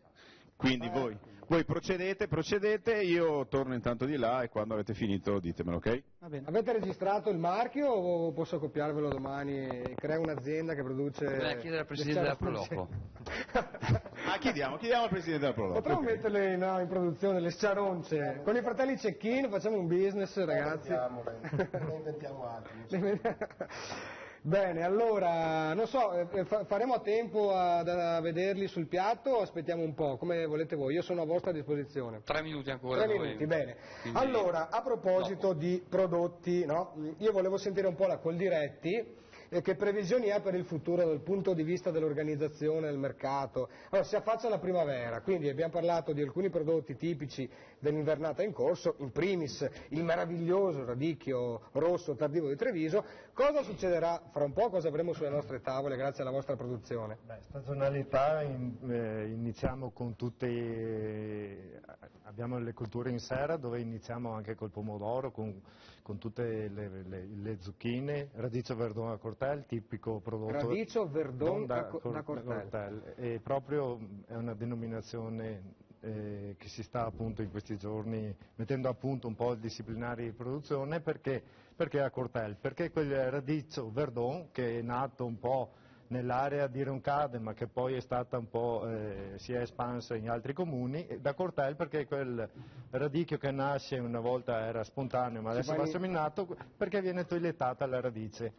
Quindi voi procedete, io torno intanto di là e quando avete finito ditemelo, ok? Va bene. Avete registrato il marchio o posso copiarvelo domani e creare un'azienda che produce... Bisogna chiedere al Presidente della Proloco. Chiediamo al Presidente della Proloco. Potremmo metterle in produzione le sciaronce. Con i fratelli Cecchin facciamo un business, ragazzi. Ne inventiamo altri. Bene, allora, non so, faremo a tempo a vederli sul piatto o aspettiamo un po', come volete voi, io sono a vostra disposizione. 3 minuti ancora. 3 minuti, bene. Quindi... Allora, a proposito di prodotti, no? Io volevo sentire un po' la Coldiretti, che previsioni ha per il futuro dal punto di vista dell'organizzazione del mercato? Allora, si affaccia la primavera, quindi abbiamo parlato di alcuni prodotti tipici dell'invernata in corso, in primis il meraviglioso radicchio rosso tardivo di Treviso. Cosa succederà fra un po'? Cosa avremo sulle nostre tavole grazie alla vostra produzione? Stagionalità, iniziamo con abbiamo le culture in serra dove iniziamo anche col pomodoro, con tutte le zucchine, radicio verdon a Cortel, tipico prodotto. Radicio verdon da Cortel. E proprio è una denominazione che si sta appunto in questi giorni mettendo a punto un po' il disciplinare di produzione. Perché a Cortel? Perché quel radicio verdon che è nato un po' nell'area di Roncade ma che poi è stata un po', si è espansa in altri comuni, da Cortel perché quel radicchio che nasce una volta era spontaneo ma adesso va seminato perché viene toilettata la radice.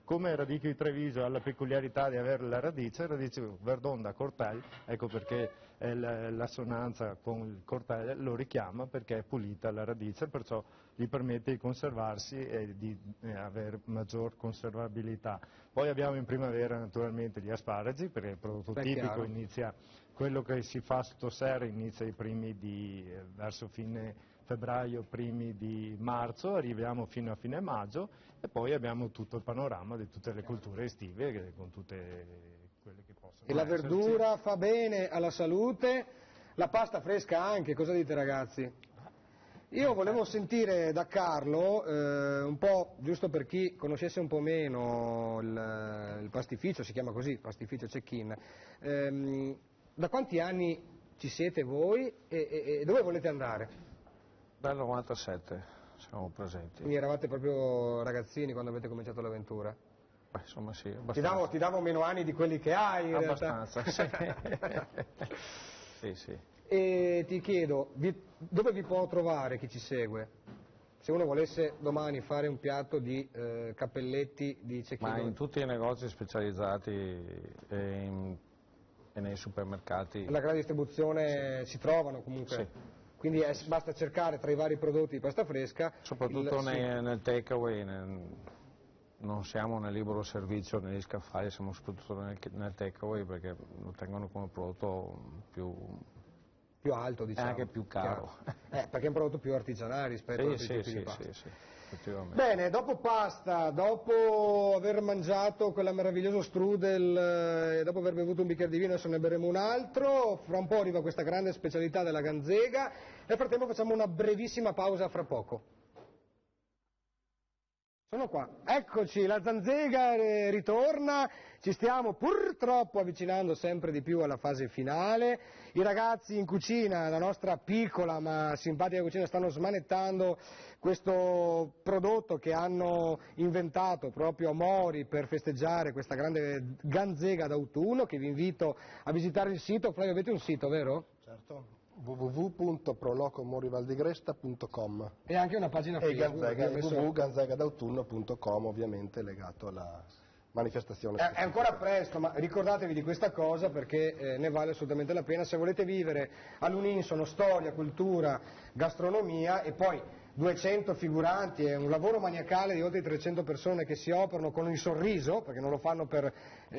Come il radicchio di Treviso ha la peculiarità di avere la radice, il radice verdon da Cortel, ecco perché l'assonanza con il Cortel lo richiama perché è pulita la radice, perciò gli permette di conservarsi e di avere maggior conservabilità. Poi abbiamo in primavera naturalmente gli asparagi, perché il prodotto tipico inizia, quello che si fa sotto serra inizia verso fine febbraio, primi di marzo, arriviamo fino a fine maggio e poi abbiamo tutto il panorama di tutte le culture estive con tutte quelle che possono E la verdura fa bene alla salute, la pasta fresca anche, cosa dite ragazzi? Io volevo sentire da Carlo, un po', giusto per chi conoscesse un po' meno il pastificio, si chiama così, pastificio Cecchin, da quanti anni ci siete voi e dove volete andare? Dal 97 siamo presenti. Quindi eravate proprio ragazzini quando avete cominciato l'avventura? Insomma sì, abbastanza. Ti davo meno anni di quelli che hai in abbastanza, realtà. Sì, sì. E ti chiedo, dove vi può trovare chi ci segue? se uno volesse domani fare un piatto di cappelletti di cecchino. Ma in tutti i negozi specializzati e nei supermercati. La grande distribuzione si trovano comunque. Sì. Quindi basta cercare tra i vari prodotti di pasta fresca. Soprattutto nel takeaway, non siamo nel libero servizio negli scaffali, siamo soprattutto nel takeaway perché lo tengono come prodotto più alto, diciamo. È anche più caro. Perché è un prodotto più artigianale rispetto a altri tipi di pasta. Sì, effettivamente. Bene, dopo pasta, dopo aver mangiato quella meraviglioso strudel e dopo aver bevuto un bicchiere di vino, adesso ne berremo un altro, fra un po' arriva questa grande specialità della ganzega, nel frattempo facciamo una brevissima pausa, fra poco. Sono qua, eccoci, la zanzega ritorna, ci stiamo purtroppo avvicinando sempre di più alla fase finale, i ragazzi in cucina, la nostra piccola ma simpatica cucina, stanno smanettando questo prodotto che hanno inventato proprio a Mori per festeggiare questa grande ganzega d'autunno, che vi invito a visitare il sito. Flavio, avete un sito, vero? Certo. www.prolocomorivaldigresta.com e anche una pagina Facebook e www.ganzegadautunno.com, ovviamente legato alla manifestazione. È ancora presto, ma ricordatevi di questa cosa perché ne vale assolutamente la pena se volete vivere all'unisono storia, cultura, gastronomia e poi 200 figuranti e un lavoro maniacale di oltre 300 persone che si operano con il sorriso, perché non lo fanno per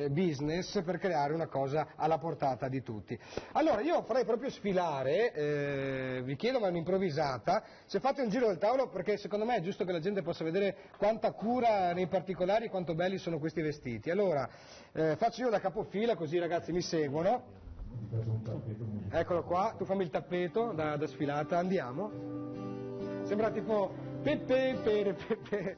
business, per creare una cosa alla portata di tutti. Allora io farei proprio sfilare, vi chiedo ma un'improvvisata, se fate un giro del tavolo perché secondo me è giusto che la gente possa vedere quanta cura nei particolari e quanto belli sono questi vestiti. Allora faccio io da capofila così i ragazzi mi seguono. Eccolo qua, tu fammi il tappeto da sfilata, andiamo. Sembra tipo Pepe Pere Pepe.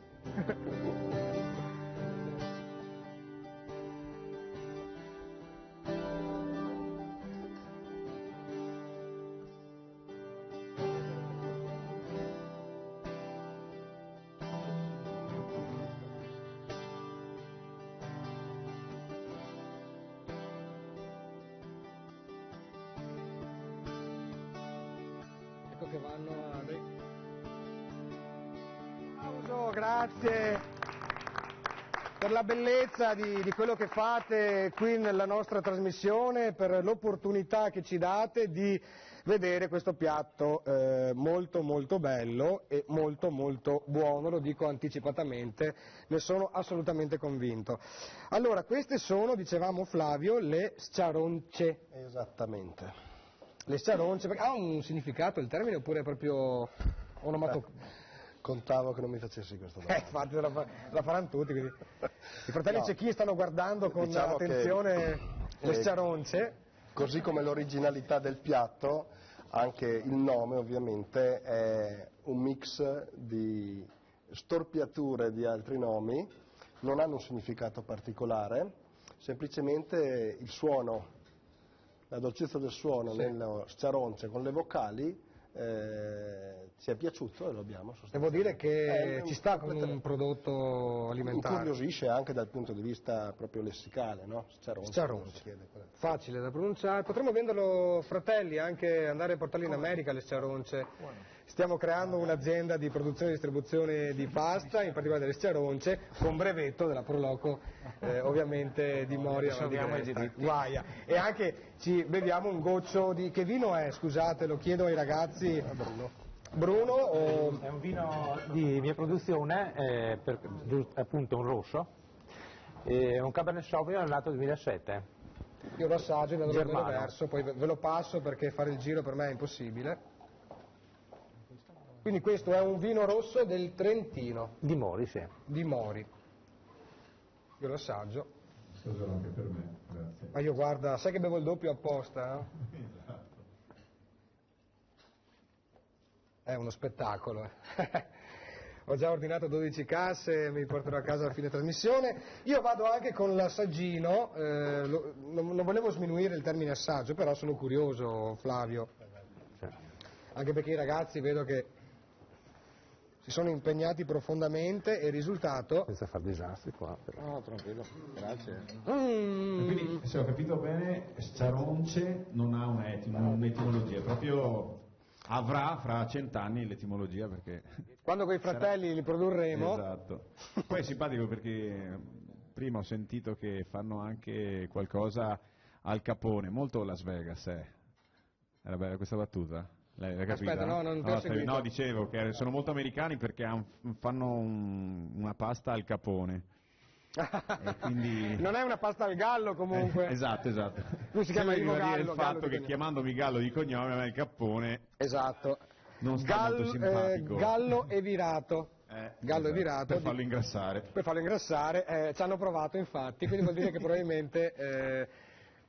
Ecco che vanno a... Grazie per la bellezza di quello che fate qui nella nostra trasmissione, per l'opportunità che ci date di vedere questo piatto molto molto bello e molto molto buono, lo dico anticipatamente, ne sono assolutamente convinto. Allora, queste sono, dicevamo Flavio, le sciaronce. Esattamente. Le sciaronce, ha un significato il termine oppure è proprio onomatopeico? Contavo che non mi facessi questa domanda. Infatti la faranno tutti, quindi. I fratelli cecchini stanno guardando con attenzione le sciaronce. Così come l'originalità del piatto, anche il nome ovviamente è un mix di storpiature di altri nomi, non hanno un significato particolare, semplicemente il suono, la dolcezza del suono nello sciaronce con le vocali ci è piaciuto e lo abbiamo sostenuto. Devo dire che ci sta come un prodotto alimentare. Incuriosisce anche dal punto di vista proprio lessicale, no? Sciaronce. Facile da pronunciare. Potremmo venderlo, fratelli, anche andare a portarlo in America le sciaronce. Stiamo creando un'azienda di produzione e distribuzione di pasta, in particolare delle sciaronce, con brevetto della Proloco, ovviamente di Mori. Guaia. E anche ci beviamo un goccio di... Che vino è? Scusate, lo chiedo ai ragazzi. Bruno o... È un vino di mia produzione, appunto un rosso, un Cabernet Sauvignon nato nel 2007. Io lo assaggio e vedo lo verso, poi ve lo passo perché fare il giro per me è impossibile. Quindi questo è un vino rosso del Trentino. Di Mori, sì. Di Mori. Io lo assaggio. Assaggerò anche per me, grazie. Ma io guarda, sai che bevo il doppio apposta? Esatto. È uno spettacolo. Ho già ordinato 12 casse, mi porterò a casa a fine trasmissione. Io vado anche con l'assaggino, non volevo sminuire il termine assaggio, però sono curioso, Flavio. Anche perché i ragazzi vedo che si sono impegnati profondamente e il risultato... Senza far disastri qua. Però. No, tranquillo, grazie. Quindi, se ho capito bene, sciaronce non ha un'etimologia, è proprio... avrà fra 100 anni l'etimologia, perché quando quei fratelli li produrremo. Esatto. Poi è simpatico perché prima ho sentito che fanno anche qualcosa al Capone, molto Las Vegas, Era bella questa battuta? L'hai capita? Aspetta, no, non ti ho seguito. No, dicevo che sono molto americani perché fanno una pasta al Capone. E quindi... Non è una pasta al gallo comunque. Esatto. Lui si chiama Ivo Gallo. Il fatto che chiamandomi Gallo di cognome, a me il Capone esatto. non sta molto simpatico. Gallo e virato. Gallo Esatto, e virato. Per farlo ingrassare. Per farlo ingrassare, ci hanno provato infatti, quindi vuol dire che probabilmente...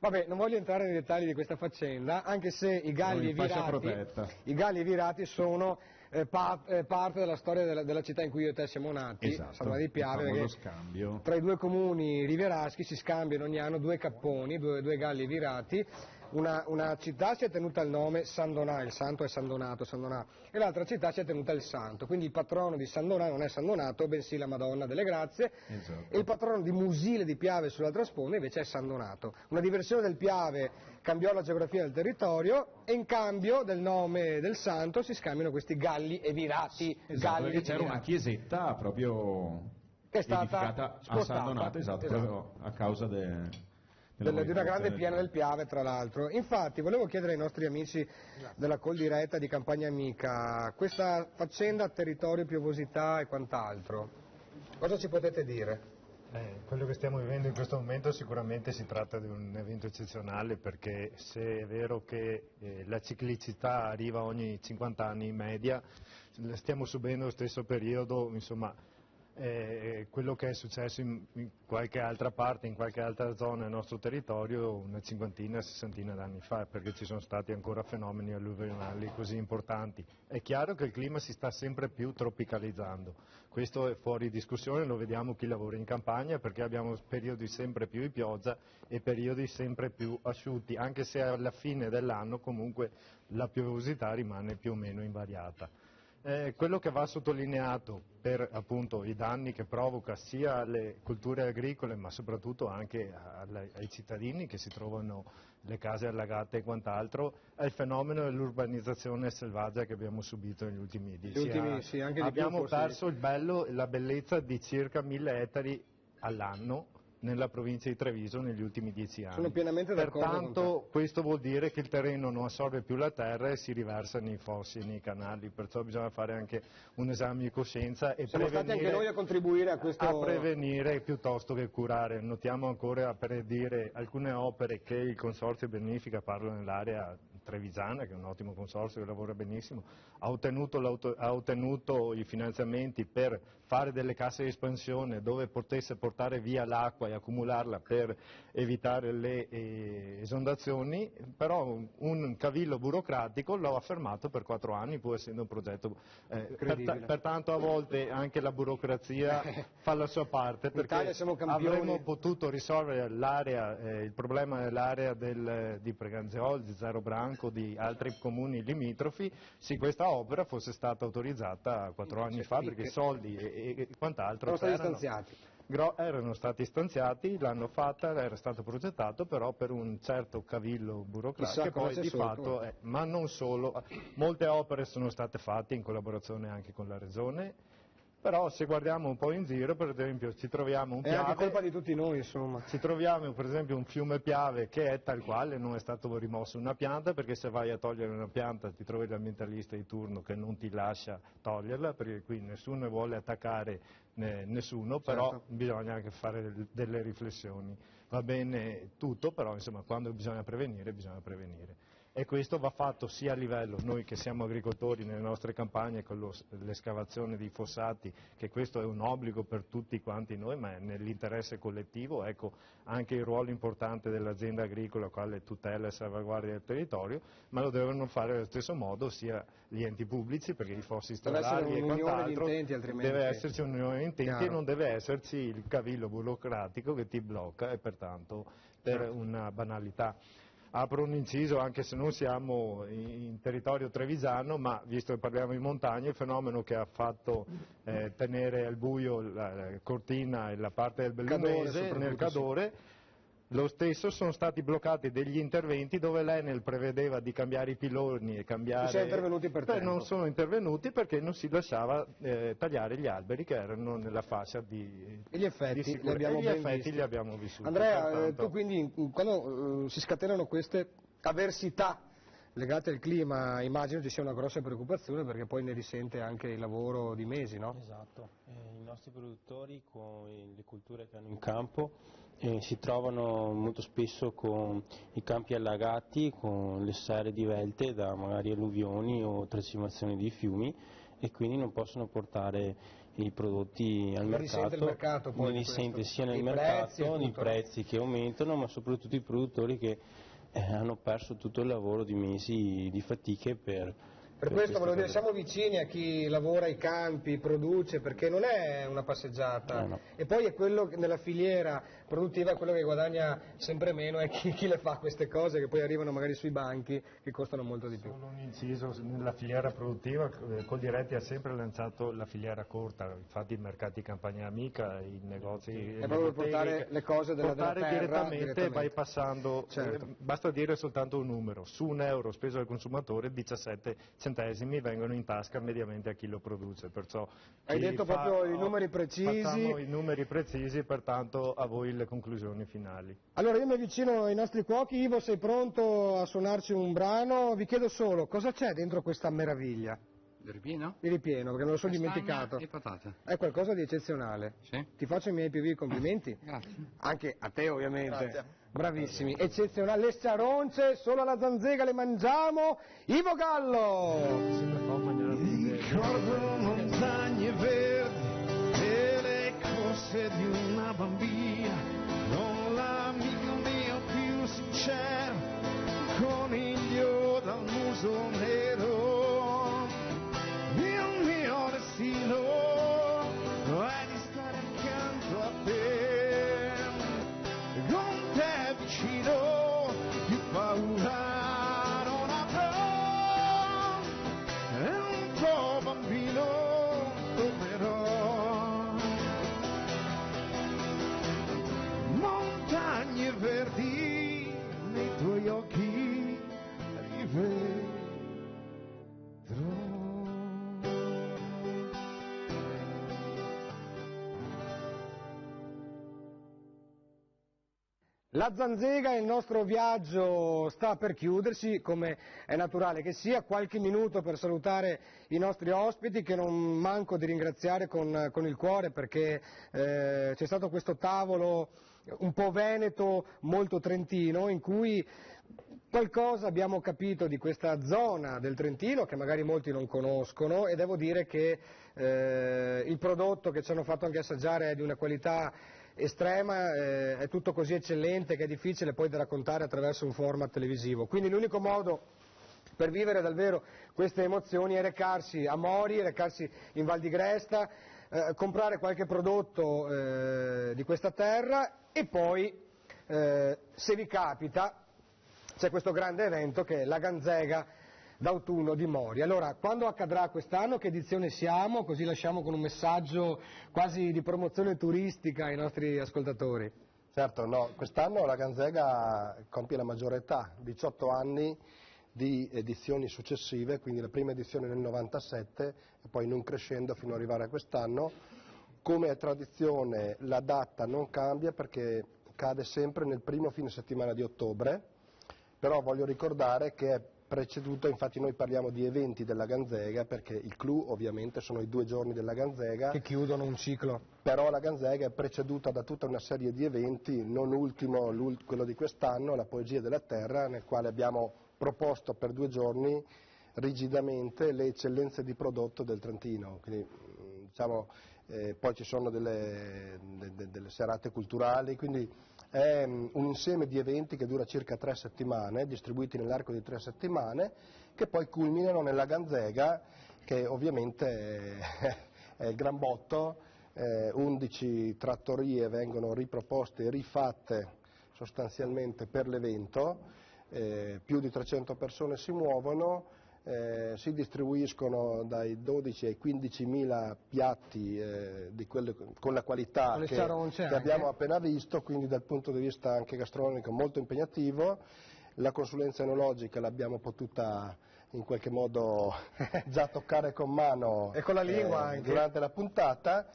Vabbè, non voglio entrare nei dettagli di questa faccenda, anche se i galli virati sono parte della storia della città in cui io e te siamo nati, Salona di Piave, perché scambio. Tra i due comuni rivieraschi si scambiano ogni anno due capponi, due galli virati. Una città si è tenuta il nome San Donà, il santo è San Donato, e l'altra città si è tenuta il santo, quindi il patrono di San Donà non è San Donato, bensì la Madonna delle Grazie, e il patrono di Musile di Piave sull'altra sponda invece è San Donato. Una diversione del Piave cambiò la geografia del territorio e in cambio del nome del santo si scambiano questi galli e virati. Perché c'era una chiesetta proprio che è stata edificata a San Donato, proprio a causa di una grande piana del Piave, tra l'altro. Infatti volevo chiedere ai nostri amici della Coldiretta di Campagna Amica, questa faccenda, territorio, piovosità e quant'altro, cosa ci potete dire? Quello che stiamo vivendo in questo momento sicuramente si tratta di un evento eccezionale, perché se è vero che la ciclicità arriva ogni 50 anni in media, stiamo subendo lo stesso periodo, insomma. Quello che è successo in qualche altra parte, in qualche altra zona del nostro territorio una cinquantina, sessantina d'anni fa, perché ci sono stati ancora fenomeni alluvionali così importanti. È chiaro che il clima si sta sempre più tropicalizzando, questo è fuori discussione, lo vediamo chi lavora in campagna, perché abbiamo periodi sempre più di pioggia e periodi sempre più asciutti, anche se alla fine dell'anno comunque la piovosità rimane più o meno invariata. Quello che va sottolineato per appunto i danni che provoca sia alle culture agricole ma soprattutto anche ai cittadini che si trovano le case allagate e quant'altro è il fenomeno dell'urbanizzazione selvaggia che abbiamo subito negli ultimi 10 anni. Abbiamo perso il bello e la bellezza di circa 1000 ettari all'anno nella provincia di Treviso negli ultimi 10 anni. Sono pienamente d'accordo. Pertanto questo vuol dire che il terreno non assorbe più la terra e si riversa nei fossi e nei canali, perciò bisogna fare anche un esame di coscienza e siamo stati anche noi a contribuire a questo. A prevenire piuttosto che curare. Notiamo ancora, per dire, alcune opere che il Consorzio Bonifica, parlo nell'area trevisana, che è un ottimo consorzio che lavora benissimo, ha ottenuto i finanziamenti per fare delle casse di espansione dove potesse portare via l'acqua e accumularla per evitare le esondazioni, però un cavillo burocratico lo ha fermato per 4 anni, pur essendo un progetto. Pertanto a volte anche la burocrazia fa la sua parte, perché avremmo potuto risolvere il problema dell'area di Preganzeol, di Zero Branco, di altri comuni limitrofi, se questa opera fosse stata autorizzata 4 anni fa, perché i soldi e quant'altro erano stati stanziati, l'hanno fatta, era stato progettato però per un certo cavillo burocratico che poi di fatto ma non solo, molte opere sono state fatte in collaborazione anche con la Regione, però se guardiamo un po' in giro, per esempio, ci troviamo un Piave. È anche colpa di tutti noi, insomma. Ci troviamo per esempio un fiume Piave che è tal quale, non è stato rimosso una pianta, perché se vai a togliere una pianta ti trovi l'ambientalista di turno che non ti lascia toglierla, perché qui nessuno vuole attaccare nessuno, però bisogna anche fare delle riflessioni. Va bene tutto, però insomma quando bisogna prevenire, bisogna prevenire. E questo va fatto sia a livello, noi che siamo agricoltori nelle nostre campagne con l'escavazione di fossati, che questo è un obbligo per tutti quanti noi, ma è nell'interesse collettivo, ecco anche il ruolo importante dell'azienda agricola, quale tutela e salvaguardia del territorio, ma lo devono fare allo stesso modo sia gli enti pubblici, perché i fossi stradali e quant'altro, deve esserci un'unione di intenti e non deve esserci il cavillo burocratico che ti blocca e pertanto per una banalità. Apro un inciso, anche se non siamo in territorio trevisano, ma visto che parliamo di montagna, il fenomeno che ha fatto tenere al buio la Cortina e la parte del Bellunese nel Cadore Lo stesso sono stati bloccati degli interventi dove l'Enel prevedeva di cambiare i piloni e cambiare... Non siamo intervenuti per tempo. Non sono intervenuti perché non si lasciava tagliare gli alberi che erano nella fascia di E gli effetti, li abbiamo, e gli effetti li abbiamo vissuti. Andrea, Pertanto... tu quindi quando si scatenano queste avversità legate al clima, immagino ci sia una grossa preoccupazione perché poi ne risente anche il lavoro di mesi, no? Esatto, i nostri produttori con le culture che hanno in campo si trovano molto spesso con i campi allagati, con le serre divelte da magari alluvioni o trasformazioni di fiumi e quindi non possono portare i prodotti al mercato, poi ne risente sia nel mercato, nei prezzi che aumentano, ma soprattutto i produttori che hanno perso tutto il lavoro di mesi di fatiche per questo volevo dire, siamo vicini a chi lavora ai campi, produce, perché non è una passeggiata. No. E poi è quello nella filiera produttiva, quello che guadagna sempre meno è chi le fa queste cose che poi arrivano magari sui banchi che costano molto di più. Solo un inciso, nella filiera produttiva Coldiretti ha sempre lanciato la filiera corta, infatti i mercati Campagna Amica, i negozi... È proprio portare le cose della terra direttamente, bypassando, certo. Basta dire soltanto un numero, su €1 speso al consumatore 17 centesimi vengono in tasca mediamente a chi lo produce, perciò hai detto proprio i numeri precisi. Facciamo i numeri precisi, pertanto a voi le conclusioni finali. Allora io mi avvicino ai nostri cuochi. Ivo, sei pronto a suonarci un brano? Vi chiedo solo, cosa c'è dentro questa meraviglia? Di ripieno? Di ripieno, perché me lo sono dimenticato. E patate. È qualcosa di eccezionale. Sì. Ti faccio i miei più vivi complimenti. Grazie. Anche a te ovviamente. Grazie. Bravissimi, eccezionale. Le sciaronce, solo alla zanzega le mangiamo. Ivo Gallo! Ricordo montagne verdi e le corse di una bambina, con l'amico mio più sincero, coniglio dal muso nero. Il mio destino è di stare accanto a te, con te vicino più paura non avrò, e un tuo bambino tornerò. Montagne verdi nei tuoi occhi rivedrò. La zanzega, il nostro viaggio sta per chiudersi, come è naturale che sia. Qualche minuto per salutare i nostri ospiti, che non manco di ringraziare con il cuore, perché c'è stato questo tavolo un po' veneto, molto trentino, in cui qualcosa abbiamo capito di questa zona del Trentino che magari molti non conoscono, e devo dire che il prodotto che ci hanno fatto anche assaggiare è di una qualità estrema, è tutto così eccellente che è difficile poi da raccontare attraverso un format televisivo. Quindi l'unico modo per vivere davvero queste emozioni è recarsi a Mori, recarsi in Val di Gresta, comprare qualche prodotto di questa terra e poi, se vi capita, c'è questo grande evento che è la Ganzega d'autunno di Mori. Allora, quando accadrà quest'anno, che edizione siamo? Così lasciamo con un messaggio quasi di promozione turistica ai nostri ascoltatori. Certo, no, quest'anno la Ganzega compie la maggiore età, 18 anni di edizioni successive, quindi la prima edizione nel 97 e poi non crescendo fino ad arrivare a quest'anno. Come è tradizione la data non cambia perché cade sempre nel primo fine settimana di ottobre, però voglio ricordare che è preceduto, infatti noi parliamo di eventi della Ganzega perché il clou ovviamente sono i 2 giorni della Ganzega che chiudono un ciclo, però la Ganzega è preceduta da tutta una serie di eventi, non ultimo quello di quest'anno, la Poesia della Terra, nel quale abbiamo proposto per 2 giorni rigidamente le eccellenze di prodotto del Trentino. Quindi, diciamo, poi ci sono delle serate culturali, quindi è un insieme di eventi che dura circa 3 settimane, distribuiti nell'arco di 3 settimane, che poi culminano nella Ganzega, che ovviamente è il gran botto. 11 trattorie vengono riproposte e rifatte sostanzialmente per l'evento, più di 300 persone si muovono, si distribuiscono dai 12 ai 15.000 piatti con la qualità che abbiamo appena visto, quindi dal punto di vista anche gastronomico molto impegnativo. La consulenza enologica l'abbiamo potuta in qualche modo già toccare con mano e con la lingua anche durante la puntata,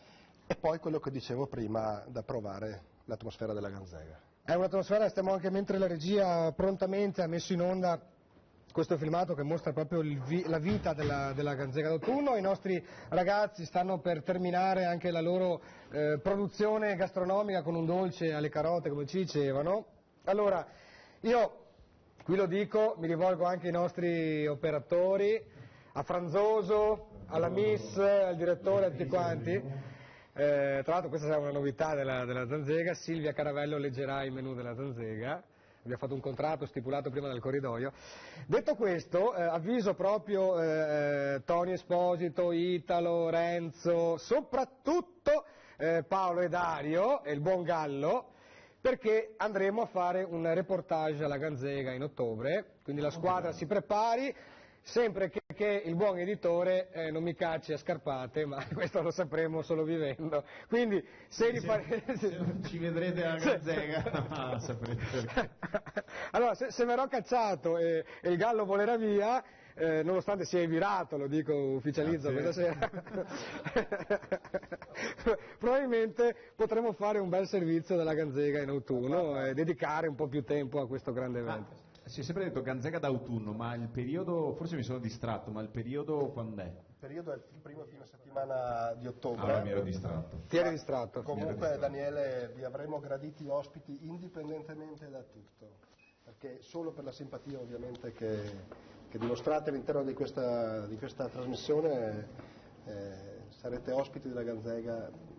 e poi quello che dicevo prima, da provare l'atmosfera della Ganzega. È un'atmosfera, stiamo anche, mentre la regia prontamente ha messo in onda questo filmato che mostra proprio la vita della Ganzega d'autunno. I nostri ragazzi stanno per terminare anche la loro produzione gastronomica con un dolce alle carote, come ci dicevano. Allora, io qui lo dico, mi rivolgo anche ai nostri operatori, a Franzoso, alla Miss, al direttore, a tutti quanti. Tra l'altro questa sarà una novità della Zanzega, Silvia Caravello leggerà il menù della Zanzega. Abbiamo fatto un contratto stipulato prima dal corridoio. Detto questo, avviso proprio Tony Esposito, Italo, Renzo, soprattutto Paolo e Dario e il buon Gallo, perché andremo a fare un reportage alla Ganzega in ottobre, quindi la squadra si prepari, sempre che il buon editore non mi cacci a scarpate, ma questo lo sapremo solo vivendo. Quindi se ci vedrete alla Ganzega, saprete perché. Allora, se verrò cacciato e il Gallo volerà via, nonostante sia virato, lo dico, ufficializzo questa sera, probabilmente potremo fare un bel servizio della Ganzega in autunno e dedicare un po' più tempo a questo grande evento. Si è sempre detto Ganzega d'autunno, ma il periodo, forse mi sono distratto, ma il periodo quando è? Il periodo è il primo fine settimana di ottobre. Mi ero distratto. Ti eri distratto. Comunque Daniele, vi avremo graditi ospiti indipendentemente da tutto, perché solo per la simpatia ovviamente che dimostrate all'interno di questa trasmissione sarete ospiti della Ganzega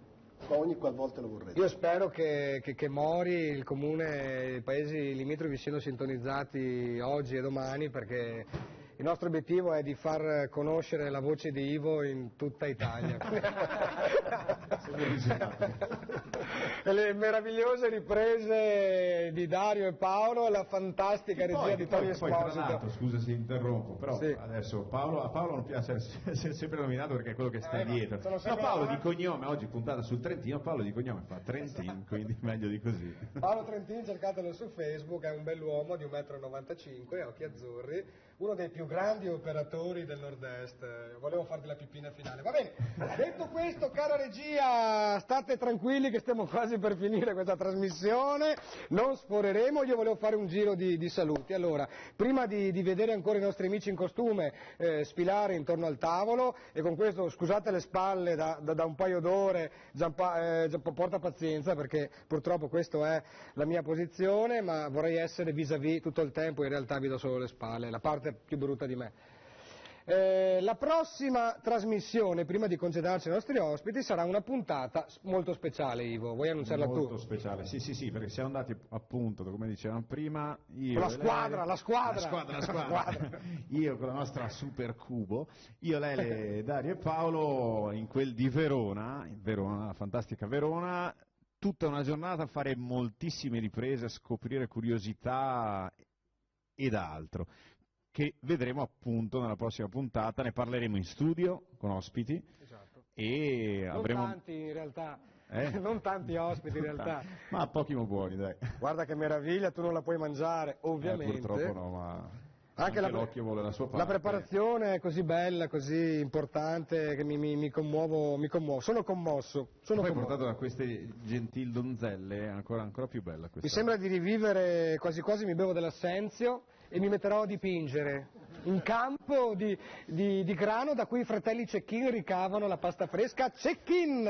ogni qualvolta lo vorrete. Io spero che Mori, il comune e i paesi limitrofi siano sintonizzati oggi e domani, perché il nostro obiettivo è di far conoscere la voce di Ivo in tutta Italia. E le meravigliose riprese di Dario e Paolo e la fantastica regia di Tony Esposito. Poi tra l'altro, scusa se interrompo, però adesso a Paolo non piace essere sempre nominato perché è quello che sta dietro. No, Paolo di cognome, oggi puntata sul Trentino, Paolo di cognome fa Trentin, quindi meglio di così. Paolo Trentin, cercatelo su Facebook, è un bell'uomo di 1,95 m, occhi azzurri, uno dei più grandi operatori del nord-est. Volevo farti la pipina finale. Va bene, detto questo, cara regia, state tranquilli che stiamo quasi per finire questa trasmissione, non sforeremo. Io volevo fare un giro di saluti. Allora, prima di vedere ancora i nostri amici in costume sfilare intorno al tavolo, e con questo scusate le spalle da un paio d'ore, porta pazienza, perché purtroppo questa è la mia posizione, ma vorrei essere vis-à-vis tutto il tempo, in realtà vi do solo le spalle, la parte più brutta di me. La prossima trasmissione, prima di congedarci ai nostri ospiti, sarà una puntata molto speciale. Ivo, vuoi annunciarla tu? Molto speciale, sì, perché siamo andati appunto, come dicevamo prima, io la squadra. Io con la nostra super cubo, io, Lele, Dario e Paolo in quel di Verona, la fantastica Verona, tutta una giornata a fare moltissime riprese, a scoprire curiosità ed altro, che vedremo appunto nella prossima puntata. Ne parleremo in studio con ospiti, e avremo... Non tanti in realtà, non tanti ospiti in realtà. Ma pochi ma buoni, dai. Guarda che meraviglia, tu non la puoi mangiare, ovviamente. Purtroppo no, ma... Anche l'occhio vuole la sua parte. La preparazione è così bella, così importante, che mi commuovo, sono commosso. Poi portato da queste gentil donzelle, ancora più bella questa. Mi sembra di rivivere, quasi quasi mi bevo dell'assenzio e mi metterò a dipingere un campo di grano da cui i fratelli Cecchin ricavano la pasta fresca Cecchin.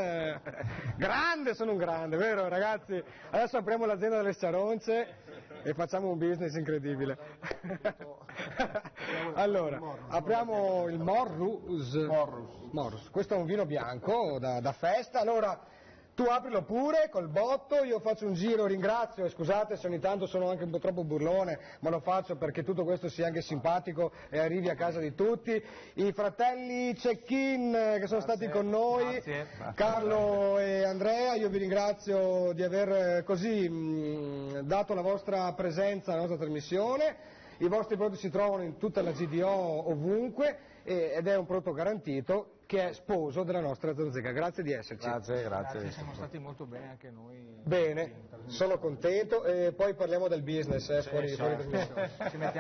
Grande, sono un grande, vero ragazzi? Adesso apriamo l'azienda delle sciaronce e facciamo un business incredibile. Allora, apriamo il Morrus. Questo è un vino bianco da festa. Allora, tu aprilo pure col botto, io faccio un giro, ringrazio, e scusate se ogni tanto sono anche un po' troppo burlone, ma lo faccio perché tutto questo sia anche simpatico e arrivi a casa di tutti. I fratelli Cecchin che sono stati con noi, grazie. Carlo e Andrea, io vi ringrazio di aver così dato la vostra presenza alla nostra trasmissione. i vostri prodotti si trovano in tutta la GDO ovunque ed è un prodotto garantito che è sposo della nostra Zanzega. Grazie di esserci. Grazie. Siamo stati molto bene anche noi. Bene, sono contento e poi parliamo del business fuori trasmissione.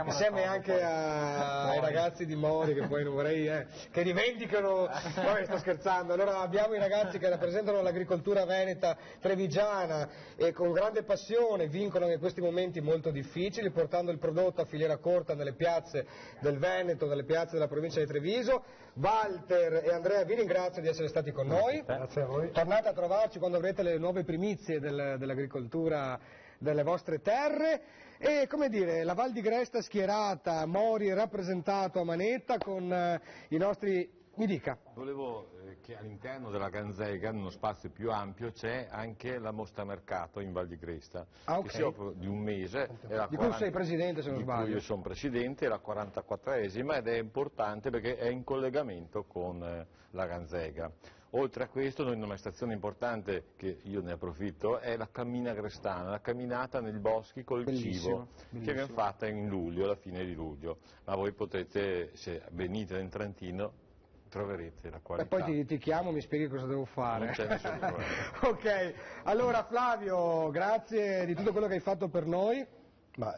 Insieme anche ai ragazzi di Mori, che poi non vorrei che rivendicano, vabbè, sto scherzando. Allora abbiamo i ragazzi che rappresentano l'agricoltura veneta trevigiana e con grande passione vincono in questi momenti molto difficili, portando il prodotto a filiera corta nelle piazze del Veneto, nelle piazze della provincia di Treviso. Walter e Andrea, vi ringrazio di essere stati con noi. Grazie a voi. Tornate a trovarci quando avrete le nuove primizie dell'agricoltura delle vostre terre e, come dire, la Val di Gresta schierata, Mori rappresentato a manetta con i nostri... Mi dica. Volevo che all'interno della Ganzega, in uno spazio più ampio, c'è anche la mostra mercato in Val di Gresta, che si occupa di un mese. Di cui sei presidente, se non sbaglio. Io sono presidente, è la 44esima ed è importante perché è in collegamento con la Ganzega. Oltre a questo, noi una stazione importante, che io ne approfitto, è la Cammina Grestana, la camminata nei boschi col cibo, che abbiamo fatta in luglio, alla fine di luglio. Ma voi potete, se venite in Trentino, troverete la qualità. E poi ti chiamo, mi spieghi cosa devo fare. Non c'è nessun problema. Ok, allora Flavio, grazie di tutto quello che hai fatto per noi.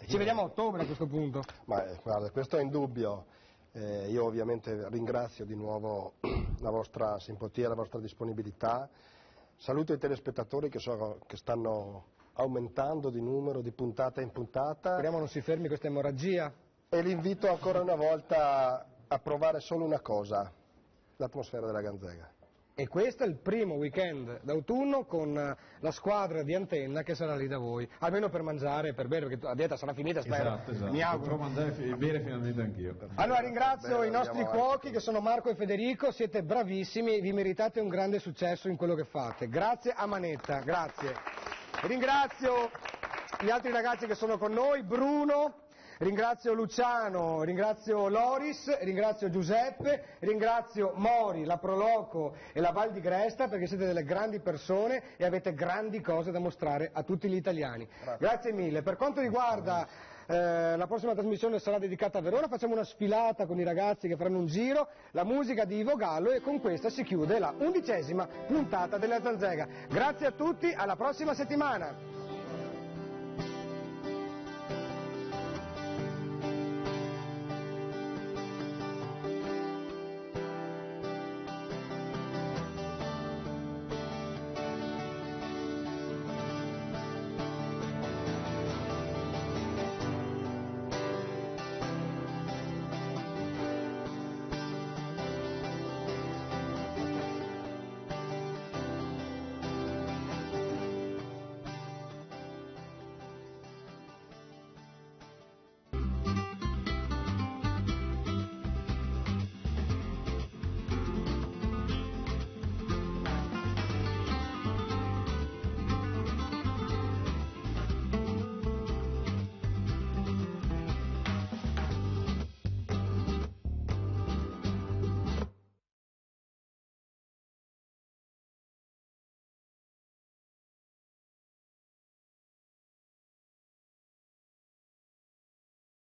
Ci vediamo a ottobre a questo punto. Guarda, questo è indubbio. Io ovviamente ringrazio di nuovo la vostra simpatia, la vostra disponibilità. Saluto i telespettatori che stanno aumentando di numero, di puntata in puntata. Speriamo non si fermi questa emorragia. E li invito ancora una volta a provare solo una cosa: l'atmosfera della Ganzega. E questo è il primo weekend d'autunno con la squadra di Antenna che sarà lì da voi, almeno per mangiare e per bere, perché la dieta sarà finita, spero, esatto. mi auguro. Potrò mangiare e bere finalmente anch'io. Allora ringrazio i nostri cuochi che sono Marco e Federico, siete bravissimi, vi meritate un grande successo in quello che fate. Grazie a manetta, grazie. Ringrazio gli altri ragazzi che sono con noi, Bruno. Ringrazio Luciano, ringrazio Loris, ringrazio Giuseppe, ringrazio Mori, la Proloco e la Val di Gresta perché siete delle grandi persone e avete grandi cose da mostrare a tutti gli italiani. Grazie mille. Per quanto riguarda la prossima trasmissione sarà dedicata a Verona, facciamo una sfilata con i ragazzi che faranno un giro, la musica di Ivo Gallo e con questa si chiude la 11ª puntata della Zanzega. Grazie a tutti, alla prossima settimana.